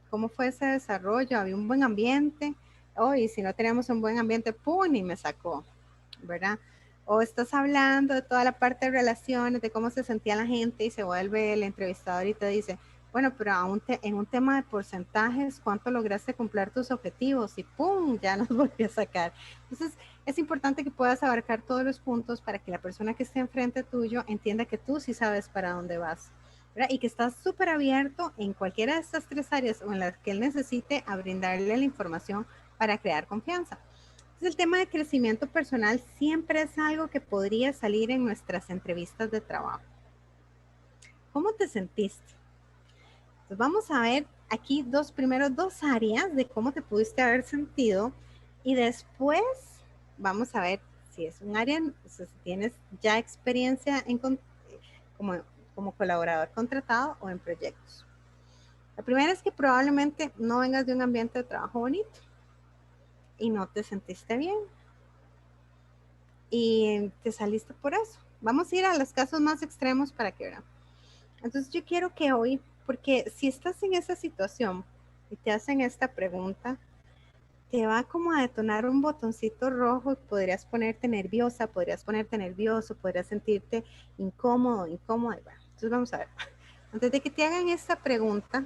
S2: ¿cómo fue ese desarrollo? ¿Había un buen ambiente? Oh, y si no teníamos un buen ambiente, ¡pum! Y me sacó, ¿verdad? O estás hablando de toda la parte de relaciones, de cómo se sentía la gente y se vuelve el entrevistador y te dice, bueno, pero en un tema de porcentajes, ¿cuánto lograste cumplir tus objetivos? Y ¡pum! Ya nos volvió a sacar. Entonces, es importante que puedas abarcar todos los puntos para que la persona que esté enfrente tuyo entienda que tú sí sabes para dónde vas, ¿verdad? Y que estás súper abierto en cualquiera de estas tres áreas o en las que él necesite a brindarle la información para crear confianza. Entonces, el tema de crecimiento personal siempre es algo que podría salir en nuestras entrevistas de trabajo. ¿Cómo te sentiste? Entonces, vamos a ver aquí primero dos áreas de cómo te pudiste haber sentido y después vamos a ver si es un área, si tienes ya experiencia como, como colaborador contratado o en proyectos. La primera es que probablemente no vengas de un ambiente de trabajo bonito y no te sentiste bien y te saliste por eso. Vamos a ir a los casos más extremos para que vean. Entonces yo quiero que hoy, porque si estás en esa situación y te hacen esta pregunta, te va como a detonar un botoncito rojo y podrías ponerte nerviosa, podrías ponerte nervioso, podrías sentirte incómodo, incómoda. Entonces vamos a ver. Antes de que te hagan esta pregunta,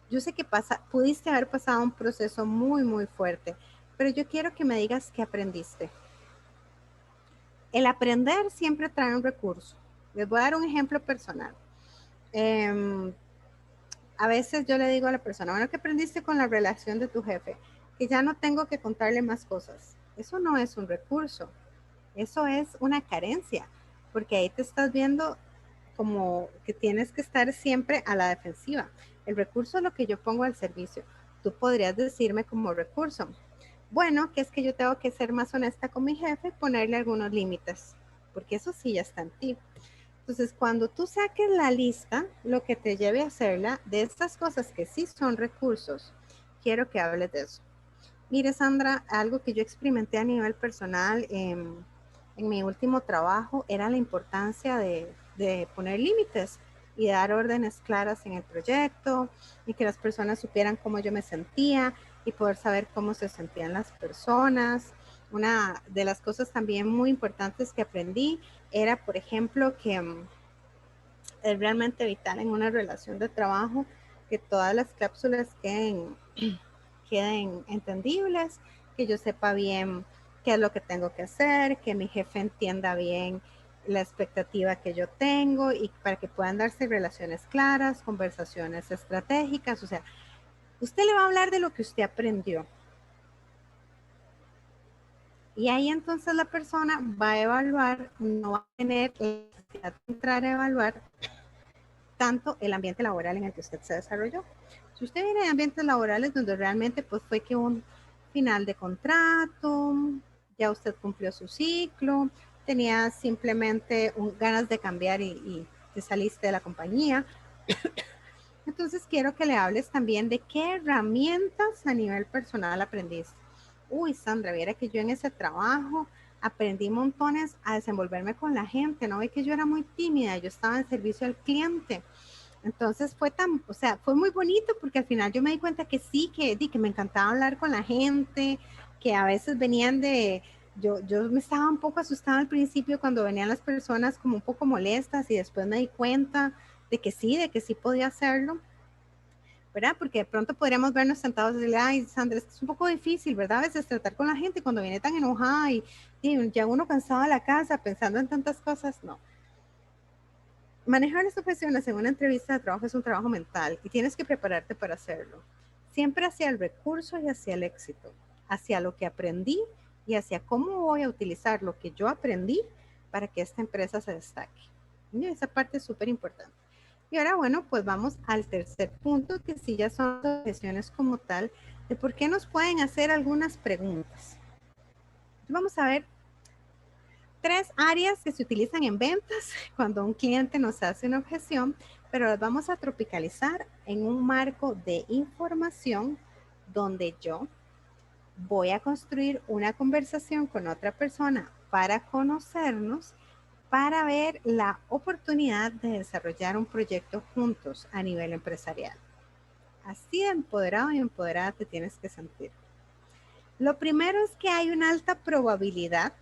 S2: yo sé que pudiste haber pasado un proceso muy, muy fuerte, pero yo quiero que me digas qué aprendiste. El aprender siempre trae un recurso. Les voy a dar un ejemplo personal. A veces yo le digo a la persona, bueno, ¿qué aprendiste con la relación de tu jefe? Que ya no tengo que contarle más cosas. Eso no es un recurso, eso es una carencia, porque ahí te estás viendo como que tienes que estar siempre a la defensiva. El recurso es lo que yo pongo al servicio. Tú podrías decirme como recurso, bueno, que es que yo tengo que ser más honesta con mi jefe, ponerle algunos límites, porque eso sí ya está en ti. Entonces, cuando tú saques la lista, lo que te lleve a hacerla de estas cosas que sí son recursos, quiero que hables de eso. Mire, Sandra, algo que yo experimenté a nivel personal en mi último trabajo era la importancia de poner límites y dar órdenes claras en el proyecto y que las personas supieran cómo yo me sentía y poder saber cómo se sentían las personas. Una de las cosas también muy importantes que aprendí era, por ejemplo, que es realmente vital en una relación de trabajo que todas las cápsulas queden entendibles, que yo sepa bien qué es lo que tengo que hacer, que mi jefe entienda bien la expectativa que yo tengo y para que puedan darse relaciones claras, conversaciones estratégicas. O sea, usted le va a hablar de lo que usted aprendió. Y ahí entonces la persona va a evaluar, no va a tener la necesidad de entrar a evaluar tanto el ambiente laboral en el que usted se desarrolló. Si usted viene de ambientes laborales donde realmente pues fue que un final de contrato, ya usted cumplió su ciclo, tenía simplemente ganas de cambiar y te saliste de la compañía. Entonces quiero que le hables también de qué herramientas a nivel personal aprendiste. Uy, Sandra, viera que yo en ese trabajo aprendí montones a desenvolverme con la gente, no ve que yo era muy tímida, yo estaba en servicio al cliente. Entonces fue muy bonito porque al final yo me di cuenta que sí, que me encantaba hablar con la gente, que a veces venían yo me estaba un poco asustada al principio cuando venían las personas como un poco molestas y después me di cuenta de que sí podía hacerlo, ¿verdad? Porque de pronto podríamos vernos sentados y decirle, ay, Sandra, es un poco difícil, ¿verdad? A veces tratar con la gente cuando viene tan enojada y ya uno cansado de la casa pensando en tantas cosas, no. Manejar las objeciones en una entrevista de trabajo es un trabajo mental y tienes que prepararte para hacerlo. siempre hacia el recurso y hacia el éxito, hacia lo que aprendí y hacia cómo voy a utilizar lo que yo aprendí para que esta empresa se destaque. Y esa parte es súper importante. Y ahora, bueno, pues vamos al tercer punto, que sí ya son objeciones como tal, de por qué nos pueden hacer algunas preguntas. Vamos a ver 3 áreas que se utilizan en ventas cuando un cliente nos hace una objeción, pero las vamos a tropicalizar en un marco de información donde yo voy a construir una conversación con otra persona para conocernos, para ver la oportunidad de desarrollar un proyecto juntos a nivel empresarial. Así de empoderado y empoderada te tienes que sentir. Lo primero es que hay una alta probabilidad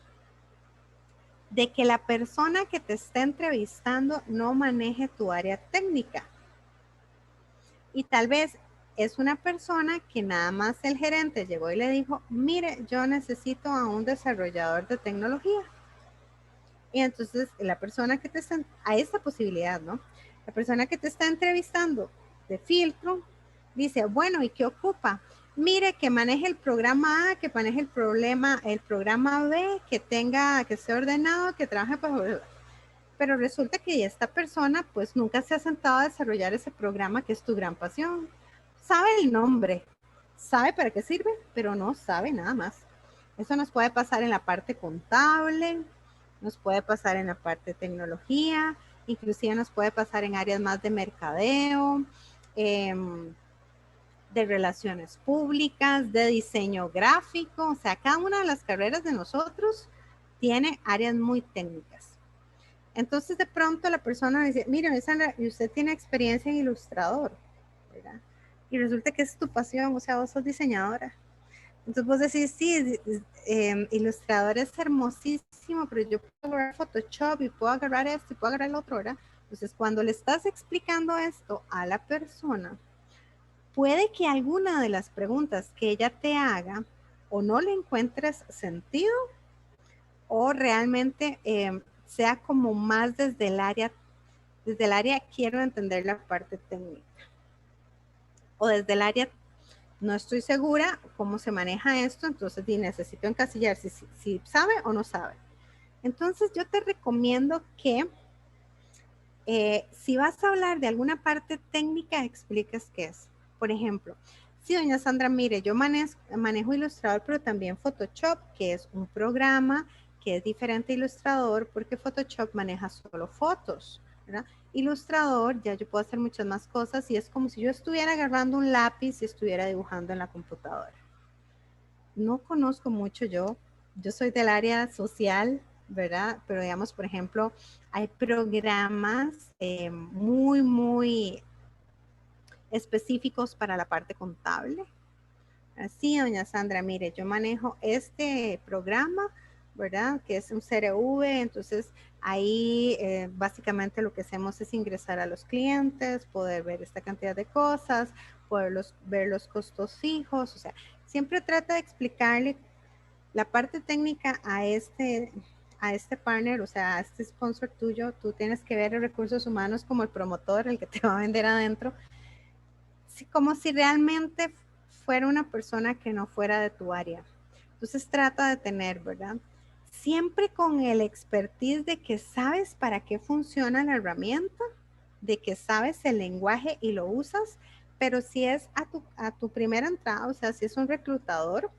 S2: de que la persona que te está entrevistando no maneje tu área técnica. Y tal vez es una persona que nada más el gerente llegó y le dijo, mire, yo necesito a un desarrollador de tecnología. Y entonces la persona que te está, a esta posibilidad, ¿no? La persona que te está entrevistando de filtro dice, bueno, ¿y qué ocupa? Mire, que maneje el programa A, que maneje el programa B, que esté ordenado, que trabaje para... Pero resulta que esta persona pues nunca se ha sentado a desarrollar ese programa que es tu gran pasión. Sabe el nombre, sabe para qué sirve, pero no sabe nada más. Eso nos puede pasar en la parte contable, nos puede pasar en la parte de tecnología, inclusive nos puede pasar en áreas más de mercadeo, de relaciones públicas, de diseño gráfico. O sea, cada una de las carreras de nosotros tiene áreas muy técnicas. Entonces de pronto la persona dice, mire, Sandra, usted tiene experiencia en ilustrador, ¿verdad? Y resulta que es tu pasión, o sea, vos sos diseñadora. Entonces vos decís, sí, ilustrador es hermosísimo, pero yo puedo agarrar Photoshop y puedo agarrar esto y puedo agarrar el otro, ¿verdad? Entonces cuando le estás explicando esto a la persona, puede que alguna de las preguntas que ella te haga o no le encuentres sentido o realmente sea como más desde el área quiero entender la parte técnica. O desde el área no estoy segura cómo se maneja esto, entonces necesito encasillar si sabe o no sabe. Entonces yo te recomiendo que si vas a hablar de alguna parte técnica, expliques qué es. Por ejemplo, sí, doña Sandra, mire, yo manejo Illustrator, pero también Photoshop, que es un programa que es diferente a Illustrator porque Photoshop maneja solo fotos, ¿verdad? Illustrator, ya yo puedo hacer muchas más cosas y es como si yo estuviera agarrando un lápiz y estuviera dibujando en la computadora. No conozco mucho yo soy del área social, ¿verdad? Pero digamos, por ejemplo, hay programas muy específicos para la parte contable. Así, doña Sandra, mire, yo manejo este programa, ¿verdad? Que es un CRV, entonces ahí básicamente lo que hacemos es ingresar a los clientes, poder ver esta cantidad de cosas, poder ver los costos fijos, o sea, siempre trata de explicarle la parte técnica a este partner, o sea, a este sponsor tuyo. Tú tienes que ver recursos humanos como el promotor, el que te va a vender adentro, como si realmente fuera una persona que no fuera de tu área. Entonces trata de tener, ¿verdad? Siempre con el expertise de que sabes para qué funciona la herramienta, de que sabes el lenguaje y lo usas, pero si es a tu primera entrada, o sea, si es un reclutador,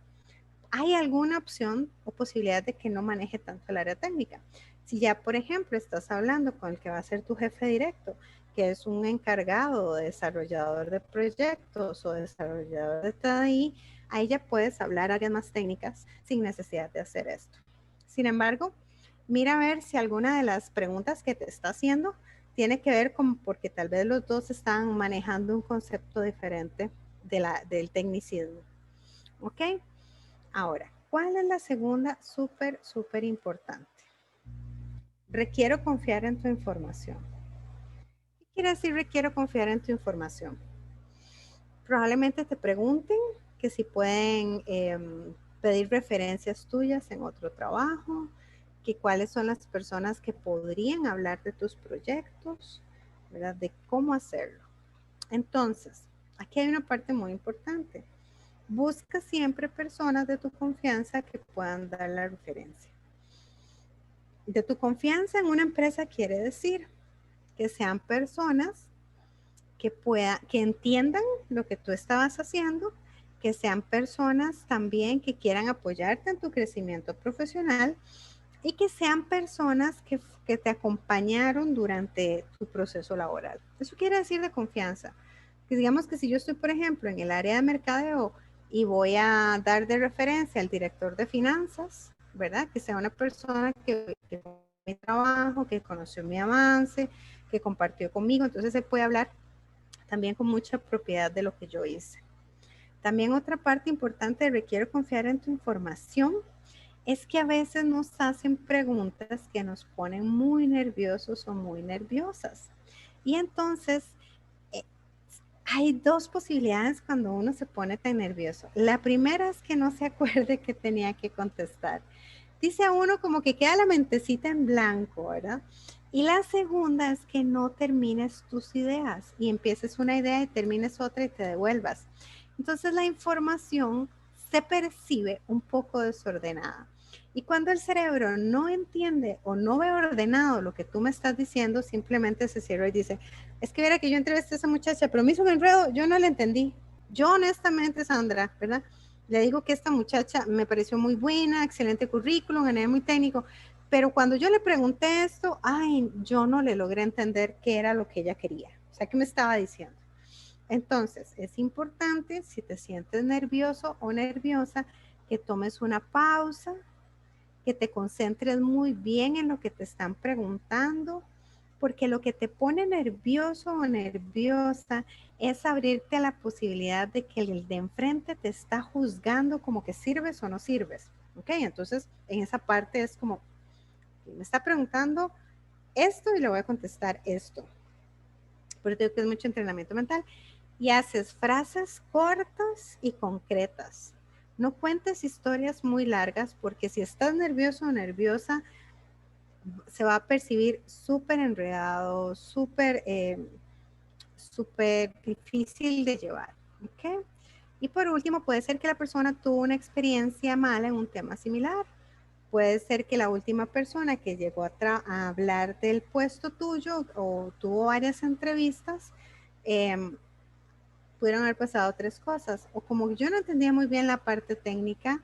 S2: ¿hay alguna opción o posibilidad de que no maneje tanto el área técnica? Si ya, por ejemplo, estás hablando con el que va a ser tu jefe directo, que es un encargado de desarrollador de proyectos o desarrollador de TDI, ahí ya puedes hablar áreas más técnicas sin necesidad de hacer esto. Sin embargo, mira a ver si alguna de las preguntas que te está haciendo tiene que ver con porque tal vez los dos están manejando un concepto diferente del tecnicismo. ¿Ok? Ahora, ¿cuál es la segunda súper importante? Requiero confiar en tu información. ¿Qué quiere decir requiero confiar en tu información? Probablemente te pregunten que si pueden pedir referencias tuyas en otro trabajo, que cuáles son las personas que podrían hablar de tus proyectos, ¿verdad? De cómo hacerlo. Entonces, Aquí hay una parte muy importante. Busca siempre personas de tu confianza que puedan dar la referencia. De tu confianza en una empresa quiere decir que sean personas que entiendan lo que tú estabas haciendo, que sean personas también que quieran apoyarte en tu crecimiento profesional y que sean personas que te acompañaron durante tu proceso laboral. Eso quiere decir de confianza. Que digamos que si yo estoy, por ejemplo, en el área de mercadeo y voy a dar de referencia al director de finanzas, ¿verdad? Que sea una persona que mi trabajo, que conoció mi avance, que compartió conmigo, entonces se puede hablar también con mucha propiedad de lo que yo hice. También otra parte importante, requiero confiar en tu información, es que a veces nos hacen preguntas que nos ponen muy nerviosos o muy nerviosas. Y entonces hay dos posibilidades cuando uno se pone tan nervioso. La primera es que no se acuerde que tenía que contestar. Dice a uno como que queda la mentecita en blanco, ¿verdad? Y la segunda es que no termines tus ideas y empieces una idea y termines otra y te devuelvas. Entonces la información se percibe un poco desordenada. Y cuando el cerebro no entiende o no ve ordenado lo que tú me estás diciendo, simplemente se cierra y dice, es que era que yo entrevisté a esa muchacha, pero me hizo un enredo, yo no la entendí. Yo honestamente, Sandra, ¿verdad? Le digo que esta muchacha me pareció muy buena, excelente currículum, era muy técnico, pero cuando yo le pregunté esto, ay, yo no le logré entender qué era lo que ella quería. O sea, ¿qué me estaba diciendo? Entonces, es importante, si te sientes nervioso o nerviosa, que tomes una pausa, que te concentres muy bien en lo que te están preguntando, porque lo que te pone nervioso o nerviosa es abrirte a la posibilidad de que el de enfrente te está juzgando como que sirves o no sirves. ¿Ok? Entonces, en esa parte es como, me está preguntando esto y le voy a contestar esto. Por eso digo que es mucho entrenamiento mental. Y haces frases cortas y concretas. No cuentes historias muy largas porque si estás nervioso o nerviosa, se va a percibir súper enredado, súper difícil de llevar. ¿Okay? Y por último, puede ser que la persona tuvo una experiencia mala en un tema similar. Puede ser que la última persona que llegó a hablar del puesto tuyo o tuvo varias entrevistas, pudieron haber pasado tres cosas. O como yo no entendía muy bien la parte técnica,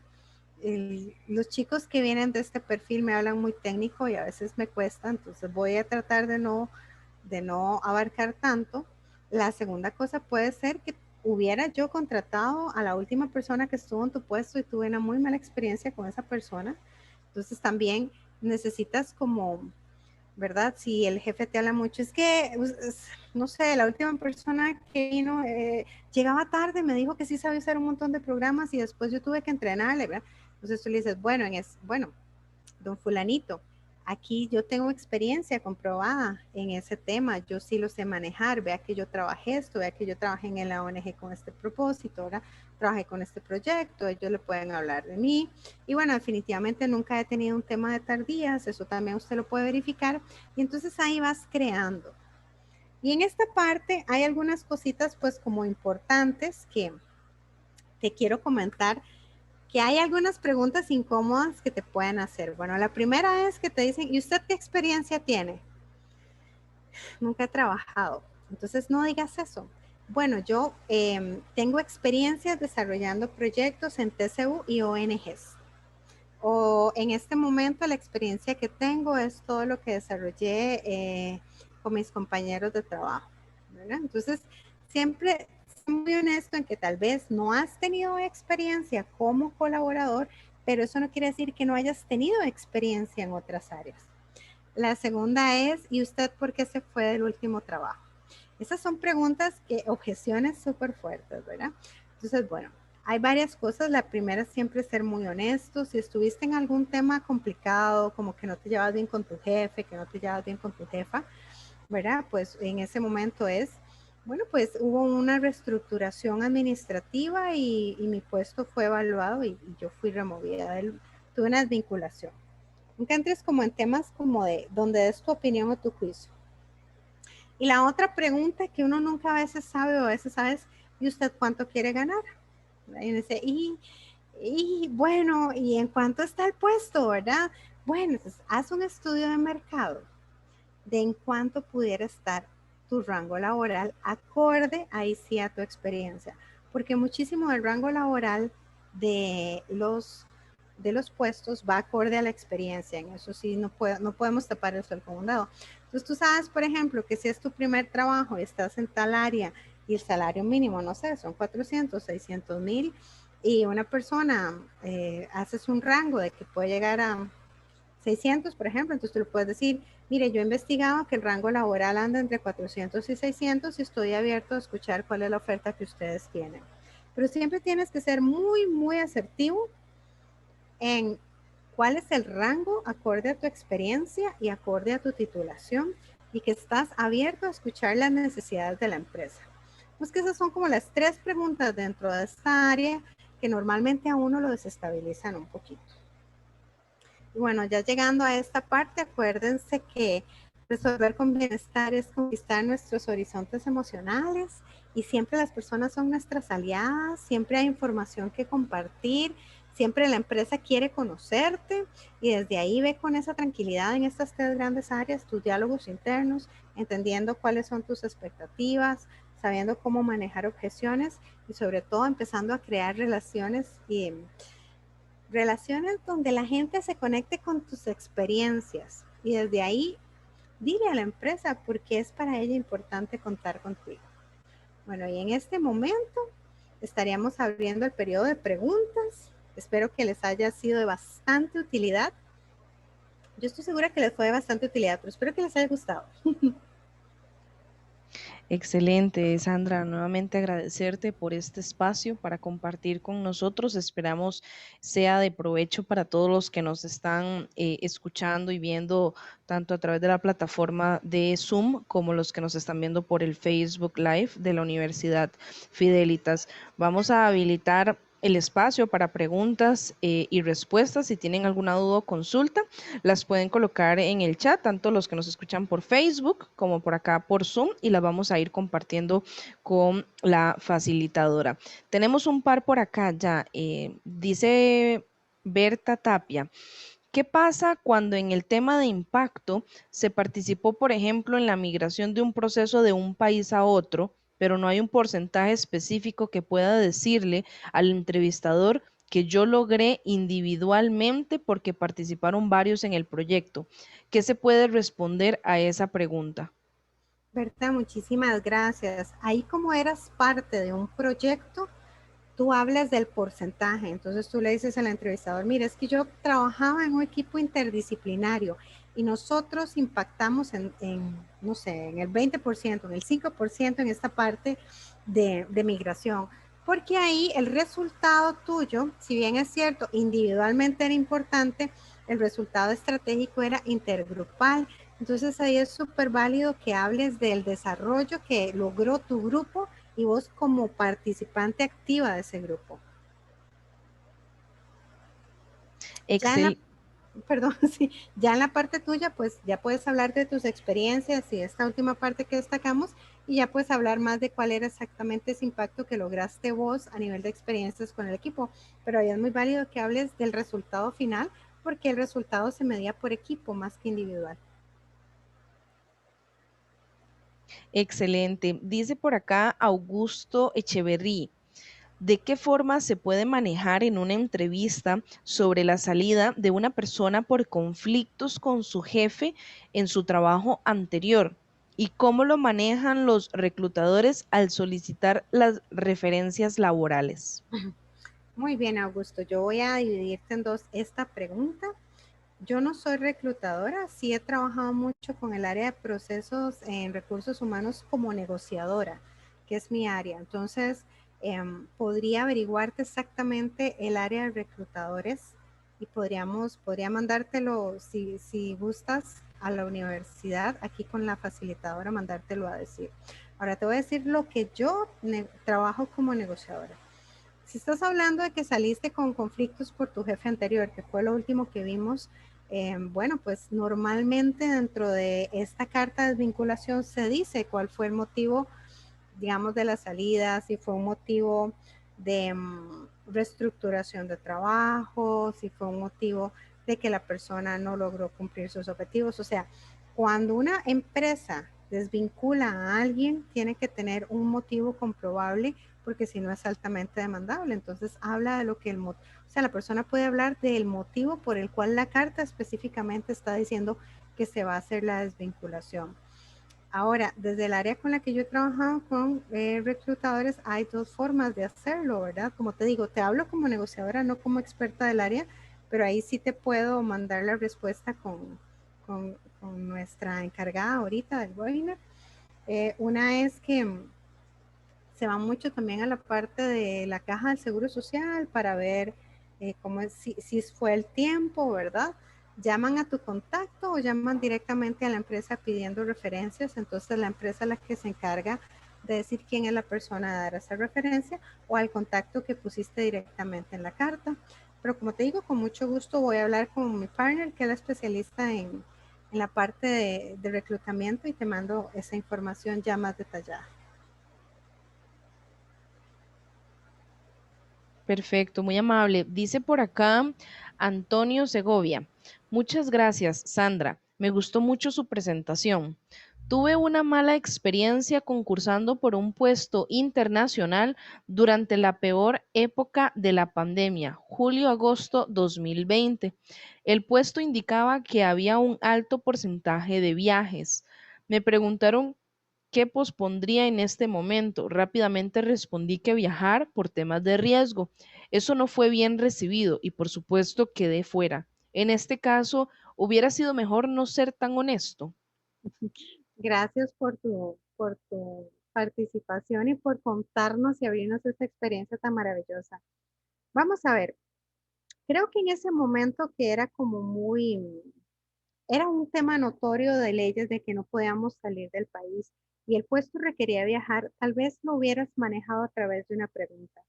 S2: los chicos que vienen de este perfil me hablan muy técnico y a veces me cuesta, entonces voy a tratar de no abarcar tanto. La segunda cosa puede ser que hubiera yo contratado a la última persona que estuvo en tu puesto y tuve una muy mala experiencia con esa persona. Entonces también necesitas como, ¿verdad? Si el jefe te habla mucho, es que, no sé, la última persona que vino llegaba tarde, me dijo que sí sabía usar un montón de programas y después yo tuve que entrenarle, ¿verdad? Entonces tú le dices, bueno, don fulanito, aquí yo tengo experiencia comprobada en ese tema, yo sí lo sé manejar, vea que yo trabajé esto, vea que yo trabajé en la ONG con este propósito, ¿verdad? Trabajé con este proyecto, ellos le pueden hablar de mí. Y bueno, definitivamente nunca he tenido un tema de tardías, eso también usted lo puede verificar. Y entonces ahí vas creando. Y en esta parte hay algunas cositas pues como importantes que te quiero comentar, que hay algunas preguntas incómodas que te pueden hacer. Bueno, la primera es que te dicen, ¿y usted qué experiencia tiene? Nunca he trabajado. Entonces no digas eso. Bueno, yo tengo experiencias desarrollando proyectos en TCU y ONGs. O en este momento la experiencia que tengo es todo lo que desarrollé con mis compañeros de trabajo, ¿verdad? Entonces, siempre soy muy honesto en que tal vez no has tenido experiencia como colaborador, pero eso no quiere decir que no hayas tenido experiencia en otras áreas. La segunda es, ¿y usted por qué se fue del último trabajo? Esas son preguntas objeciones súper fuertes, ¿verdad? Entonces, bueno, hay varias cosas. La primera es siempre ser muy honesto. Si estuviste en algún tema complicado, como que no te llevas bien con tu jefe, que no te llevas bien con tu jefa, ¿verdad? Pues en ese momento bueno, pues hubo una reestructuración administrativa y mi puesto fue evaluado y yo fui removida, tuve una desvinculación. Nunca entres como en temas como de donde es tu opinión o tu juicio. Y la otra pregunta que uno nunca a veces sabe o a veces sabes, ¿y usted cuánto quiere ganar? Y dice, y bueno, ¿y en cuánto está el puesto, verdad? Bueno, entonces haz un estudio de mercado de en cuánto pudiera estar tu rango laboral acorde ahí sí a tu experiencia, porque muchísimo del rango laboral de los puestos va acorde a la experiencia, en eso sí no podemos tapar el sol con un dedo. Entonces tú sabes, por ejemplo, que si es tu primer trabajo y estás en tal área y el salario mínimo, no sé, son 400, 600 mil, y una persona haces un rango de que puede llegar a 600, por ejemplo, entonces tú le puedes decir, mire, yo he investigado que el rango laboral anda entre 400 y 600 y estoy abierto a escuchar cuál es la oferta que ustedes tienen. Pero siempre tienes que ser muy, muy asertivo en cuál es el rango acorde a tu experiencia y acorde a tu titulación y que estás abierto a escuchar las necesidades de la empresa. Pues que esas son como las 3 preguntas dentro de esta área que normalmente a uno lo desestabilizan un poquito. Y bueno, ya llegando a esta parte, acuérdense que resolver con bienestar es conquistar nuestros horizontes emocionales y siempre las personas son nuestras aliadas, siempre hay información que compartir, siempre la empresa quiere conocerte y desde ahí ve con esa tranquilidad en estas 3 grandes áreas tus diálogos internos, entendiendo cuáles son tus expectativas, sabiendo cómo manejar objeciones y sobre todo empezando a crear relaciones donde la gente se conecte con tus experiencias y desde ahí dile a la empresa por qué es para ella importante contar contigo. Bueno, y en este momento estaríamos abriendo el periodo de preguntas. Espero que les haya sido de bastante utilidad. Yo estoy segura que les fue de bastante utilidad, pero espero que les haya gustado.
S1: Excelente, Sandra. Nuevamente agradecerte por este espacio para compartir con nosotros. Esperamos sea de provecho para todos los que nos están escuchando y viendo tanto a través de la plataforma de Zoom como los que nos están viendo por el Facebook Live de la Universidad Fidelitas. Vamos a habilitar el espacio para preguntas y respuestas. Si tienen alguna duda o consulta, las pueden colocar en el chat, tanto los que nos escuchan por Facebook como por acá por Zoom, y las vamos a ir compartiendo con la facilitadora. Tenemos un par por acá ya. Dice Berta Tapia. ¿Qué pasa cuando en el tema de impacto se participó, por ejemplo, en la migración de un proceso de un país a otro, pero no hay un porcentaje específico que pueda decirle al entrevistador que yo logré individualmente porque participaron varios en el proyecto? ¿Qué se puede responder a esa pregunta?
S2: Berta, muchísimas gracias. Ahí como eras parte de un proyecto, tú hablas del porcentaje, entonces tú le dices al entrevistador, mire, es que yo trabajaba en un equipo interdisciplinario y nosotros impactamos no sé, en el 20%, en el 5% en esta parte de migración, porque ahí el resultado tuyo, si bien es cierto, individualmente era importante, el resultado estratégico era intergrupal. Entonces ahí es súper válido que hables del desarrollo que logró tu grupo y vos como participante activa de ese grupo. Ya en la,
S1: Excel
S2: perdón, sí, ya en la parte tuya, pues ya puedes hablar de tus experiencias y esta última parte que destacamos y ya puedes hablar más de cuál era exactamente ese impacto que lograste vos a nivel de experiencias con el equipo. Pero ahí es muy válido que hables del resultado final porque el resultado se medía por equipo más que individual.
S1: Excelente. Dice por acá Augusto Echeverrí. ¿De qué forma se puede manejar en una entrevista sobre la salida de una persona por conflictos con su jefe en su trabajo anterior? ¿Y cómo lo manejan los reclutadores al solicitar las referencias laborales?
S2: Muy bien, Augusto. Yo voy a dividirte en dos esta pregunta. Yo no soy reclutadora, sí he trabajado mucho con el área de procesos en recursos humanos como negociadora, que es mi área. Entonces, podría averiguarte exactamente el área de reclutadores y podría mandártelo, si gustas, a la universidad, aquí con la facilitadora, mandártelo a decir. Ahora te voy a decir lo que yo trabajo como negociadora. Si estás hablando de que saliste con conflictos por tu jefe anterior, que fue lo último que vimos, bueno, pues normalmente dentro de esta carta de desvinculación se dice cuál fue el motivo digamos, de la salida, si fue un motivo de reestructuración de trabajo, si fue un motivo de que la persona no logró cumplir sus objetivos. O sea, cuando una empresa desvincula a alguien, tiene que tener un motivo comprobable, porque si no es altamente demandable. Entonces habla de lo que o sea, la persona puede hablar del motivo por el cual la carta específicamente está diciendo que se va a hacer la desvinculación. Ahora, desde el área con la que yo he trabajado con reclutadores, hay dos formas de hacerlo, ¿verdad? Como te digo, te hablo como negociadora, no como experta del área, pero ahí sí te puedo mandar la respuesta con nuestra encargada ahorita del webinar. Una es que se va mucho también a la parte de la caja del Seguro Social para ver cómo es, si fue el tiempo, ¿verdad? Llaman a tu contacto o llaman directamente a la empresa pidiendo referencias, entonces la empresa es la que se encarga de decir quién es la persona de dar esa referencia o al contacto que pusiste directamente en la carta. Pero como te digo, con mucho gusto voy a hablar con mi partner, que es la especialista en la parte de reclutamiento, y te mando esa información ya más detallada.
S1: Perfecto, muy amable. Dice por acá Antonio Segovia. Muchas gracias, Sandra. Me gustó mucho su presentación. Tuve una mala experiencia concursando por un puesto internacional durante la peor época de la pandemia, julio-agosto 2020. El puesto indicaba que había un alto porcentaje de viajes. Me preguntaron qué pospondría en este momento. Rápidamente respondí que viajar por temas de riesgo. Eso no fue bien recibido y por supuesto quedé fuera. En este caso, hubiera sido mejor no ser tan honesto.
S2: Gracias por tu participación y por contarnos y abrirnos esta experiencia tan maravillosa. Vamos a ver, creo que en ese momento que era como era un tema notorio de leyes de que no podíamos salir del país y el puesto requería viajar, tal vez lo hubieras manejado a través de una pregunta.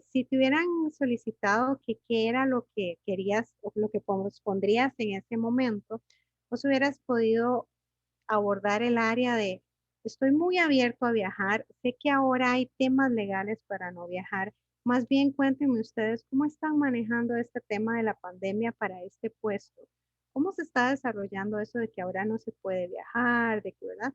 S2: Si te hubieran solicitado que qué era lo que querías o lo que pondrías en ese momento, pues hubieras podido abordar el área de, estoy muy abierto a viajar, sé que ahora hay temas legales para no viajar, más bien cuéntenme ustedes cómo están manejando este tema de la pandemia para este puesto, cómo se está desarrollando eso de que ahora no se puede viajar, de que, ¿verdad?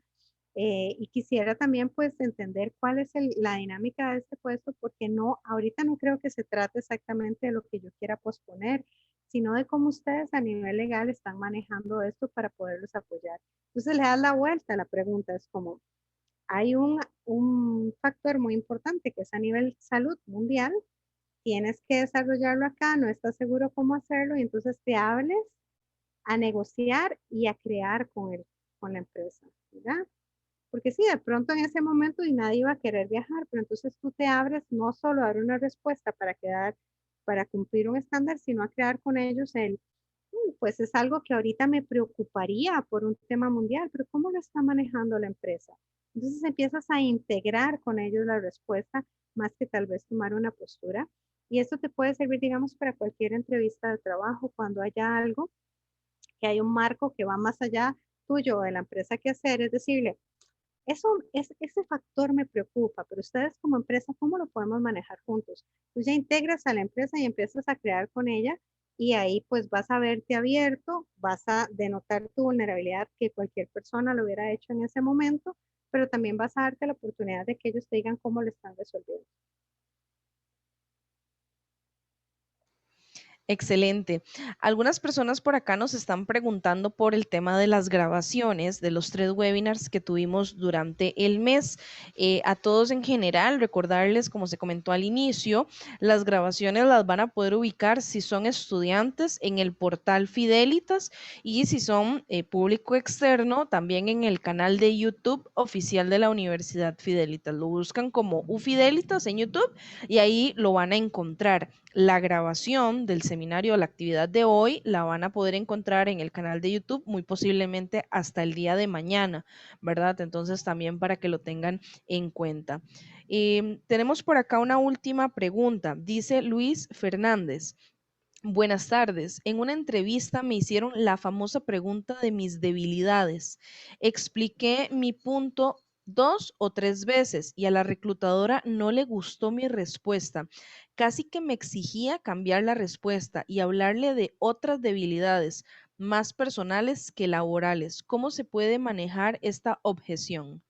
S2: Y quisiera también pues entender cuál es la dinámica de este puesto, porque no, ahorita no creo que se trate exactamente de lo que yo quiera posponer, sino de cómo ustedes a nivel legal están manejando esto para poderlos apoyar. Entonces le das la vuelta a la pregunta, es como, hay un factor muy importante que es a nivel salud mundial, tienes que desarrollarlo acá, no estás seguro cómo hacerlo, y entonces te hables a negociar y a crear con la empresa, ¿verdad? Porque sí, de pronto en ese momento y nadie iba a querer viajar, pero entonces tú te abres no solo a dar una respuesta para cumplir un estándar, sino a crear con ellos pues es algo que ahorita me preocuparía por un tema mundial, pero ¿cómo lo está manejando la empresa? Entonces empiezas a integrar con ellos la respuesta más que tal vez tomar una postura. Y esto te puede servir, digamos, para cualquier entrevista de trabajo, cuando haya algo, que hay un marco que va más allá tuyo o de la empresa que hacer, es decirle, ese factor me preocupa, pero ustedes como empresa, ¿cómo lo podemos manejar juntos? Tú ya integras a la empresa y empiezas a crear con ella, y ahí pues vas a verte abierto, vas a denotar tu vulnerabilidad que cualquier persona lo hubiera hecho en ese momento, pero también vas a darte la oportunidad de que ellos te digan cómo lo están resolviendo.
S1: Excelente. Algunas personas por acá nos están preguntando por el tema de las grabaciones de los 3 webinars que tuvimos durante el mes. A todos en general, recordarles, como se comentó al inicio, las grabaciones las van a poder ubicar si son estudiantes en el portal Fidelitas y si son público externo, también en el canal de YouTube oficial de la Universidad Fidelitas. Lo buscan como UFidelitas en YouTube y ahí lo van a encontrar. La grabación del seminario o la actividad de hoy la van a poder encontrar en el canal de YouTube muy posiblemente hasta el día de mañana, ¿verdad? Entonces también para que lo tengan en cuenta. Tenemos por acá una última pregunta. Dice Luis Fernández. Buenas tardes. En una entrevista me hicieron la famosa pregunta de mis debilidades. Expliqué mi punto 2 o 3 veces y a la reclutadora no le gustó mi respuesta. Casi que me exigía cambiar la respuesta y hablarle de otras debilidades más personales que laborales. ¿Cómo se puede manejar esta objeción?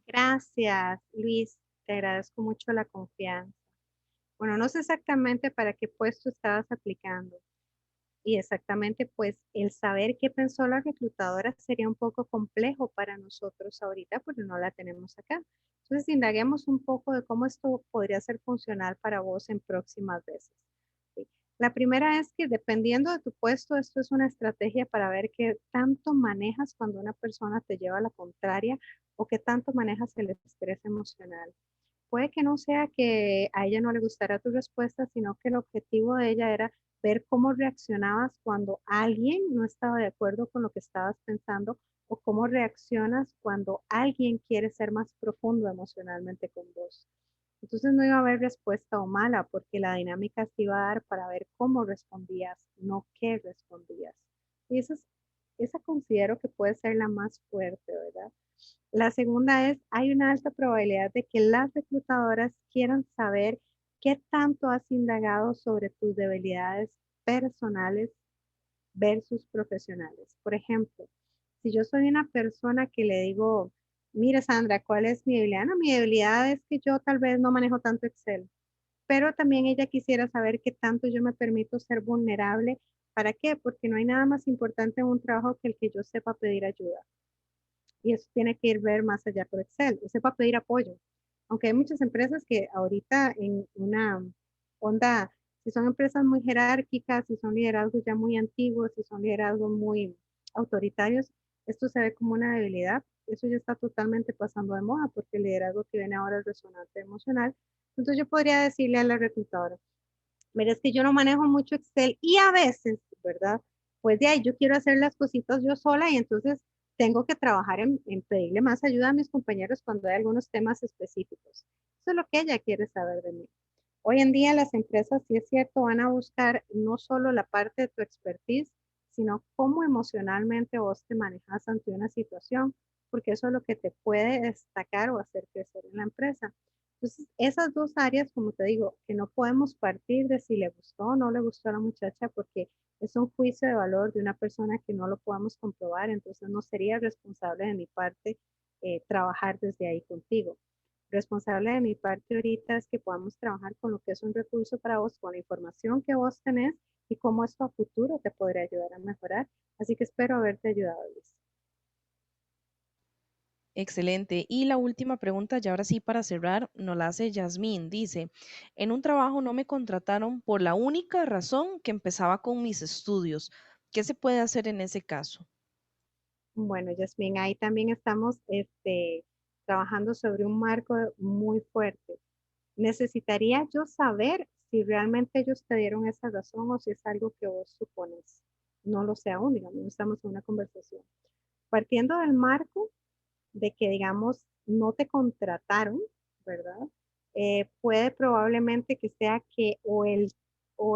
S2: Gracias, Luis. Te agradezco mucho la confianza. Bueno, no sé exactamente para qué puesto estabas aplicando y exactamente pues el saber qué pensó la reclutadora sería un poco complejo para nosotros ahorita porque no la tenemos acá. Entonces, indaguemos un poco de cómo esto podría ser funcional para vos en próximas veces. ¿Sí? La primera es que dependiendo de tu puesto, esto es una estrategia para ver qué tanto manejas cuando una persona te lleva a la contraria o qué tanto manejas el estrés emocional. Puede que no sea que a ella no le gustara tu respuesta, sino que el objetivo de ella era ver cómo reaccionabas cuando alguien no estaba de acuerdo con lo que estabas pensando o cómo reaccionas cuando alguien quiere ser más profundo emocionalmente con vos. Entonces no iba a haber respuesta o mala, porque la dinámica se iba a dar para ver cómo respondías, no qué respondías. Y esa considero que puede ser la más fuerte, ¿verdad? La segunda es, hay una alta probabilidad de que las reclutadoras quieran saber qué tanto has indagado sobre tus debilidades personales versus profesionales. Por ejemplo, si yo soy una persona que le digo, mire Sandra, ¿cuál es mi debilidad? No, mi debilidad es que yo tal vez no manejo tanto Excel, pero también ella quisiera saber qué tanto yo me permito ser vulnerable. ¿Para qué? Porque no hay nada más importante en un trabajo que el que yo sepa pedir ayuda. Y eso tiene que ir ver más allá por Excel, o sepa pedir apoyo. Aunque hay muchas empresas que ahorita en una onda, si son empresas muy jerárquicas, si son liderazgos ya muy antiguos, si son liderazgos muy autoritarios, esto se ve como una debilidad. Eso ya está totalmente pasando de moda porque el liderazgo que viene ahora es resonante emocional. Entonces yo podría decirle a la reclutadora, mira, es que yo no manejo mucho Excel y a veces, ¿verdad? Pues de ahí yo quiero hacer las cositas yo sola y entonces tengo que trabajar en pedirle más ayuda a mis compañeros cuando hay algunos temas específicos. Eso es lo que ella quiere saber de mí. Hoy en día las empresas, sí es cierto, van a buscar no solo la parte de tu expertise, sino cómo emocionalmente vos te manejas ante una situación, porque eso es lo que te puede destacar o hacer crecer en la empresa. Entonces, esas dos áreas, como te digo, que no podemos partir de si le gustó o no le gustó a la muchacha, porque es un juicio de valor de una persona que no lo podamos comprobar, entonces no sería responsable de mi parte trabajar desde ahí contigo. Responsable de mi parte ahorita es que podamos trabajar con lo que es un recurso para vos, con la información que vos tenés y cómo esto a futuro te podría ayudar a mejorar. Así que espero haberte ayudado, Luis.
S1: Excelente. Y la última pregunta, ya ahora sí para cerrar, nos la hace Yasmín. Dice, en un trabajo no me contrataron por la única razón que empezaba con mis estudios. ¿Qué se puede hacer en ese caso?
S2: Bueno, Yasmin, ahí también estamos trabajando sobre un marco muy fuerte. Necesitaría yo saber si realmente ellos te dieron esa razón o si es algo que vos supones. No lo sé aún, digamos, no estamos en una conversación. Partiendo del marco de que, digamos, no te contrataron, ¿verdad? Puede probablemente que sea que o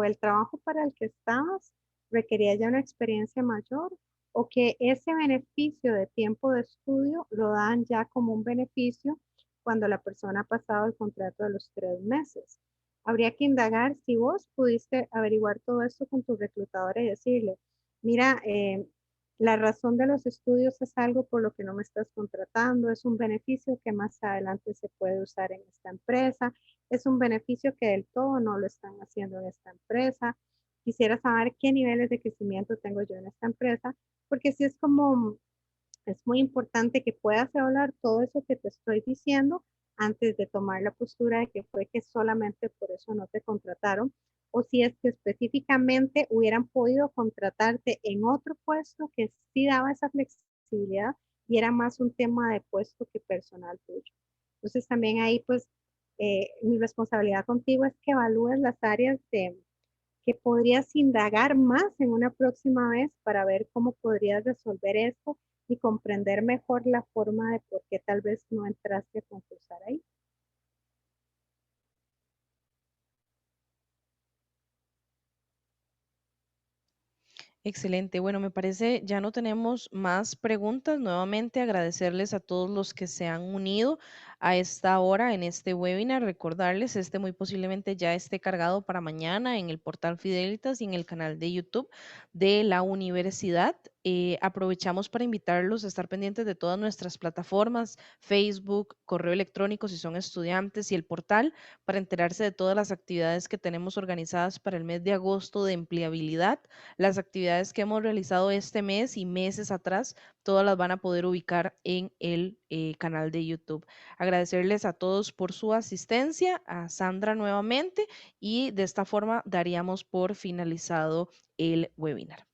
S2: el trabajo para el que estabas requería ya una experiencia mayor o que ese beneficio de tiempo de estudio lo dan ya como un beneficio cuando la persona ha pasado el contrato de los 3 meses. Habría que indagar si vos pudiste averiguar todo esto con tu reclutadora y decirle, mira, la razón de los estudios es algo por lo que no me estás contratando, es un beneficio que más adelante se puede usar en esta empresa, es un beneficio que del todo no lo están haciendo en esta empresa. Quisiera saber qué niveles de crecimiento tengo yo en esta empresa, porque si es como, es muy importante que puedas hablar todo eso que te estoy diciendo antes de tomar la postura de que fue que solamente por eso no te contrataron o si es que específicamente hubieran podido contratarte en otro puesto que sí daba esa flexibilidad y era más un tema de puesto que personal tuyo. Entonces también ahí pues mi responsabilidad contigo es que evalúes las áreas que podrías indagar más en una próxima vez para ver cómo podrías resolver esto y comprender mejor la forma de por qué tal vez no entraste a concursar ahí.
S1: Excelente. Bueno, me parece ya no tenemos más preguntas. Nuevamente agradecerles a todos los que se han unido a esta hora en este webinar. Recordarles, este muy posiblemente ya esté cargado para mañana en el portal Fidelitas y en el canal de YouTube de la universidad. Aprovechamos para invitarlos a estar pendientes de todas nuestras plataformas, Facebook, correo electrónico si son estudiantes y el portal para enterarse de todas las actividades que tenemos organizadas para el mes de agosto de empleabilidad. Las actividades que hemos realizado este mes y meses atrás, todas las van a poder ubicar en el canal de YouTube. Agradecerles a todos por su asistencia, a Sandra nuevamente, y de esta forma daríamos por finalizado el webinar.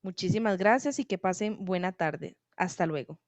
S1: Muchísimas gracias y que pasen buena tarde. Hasta luego.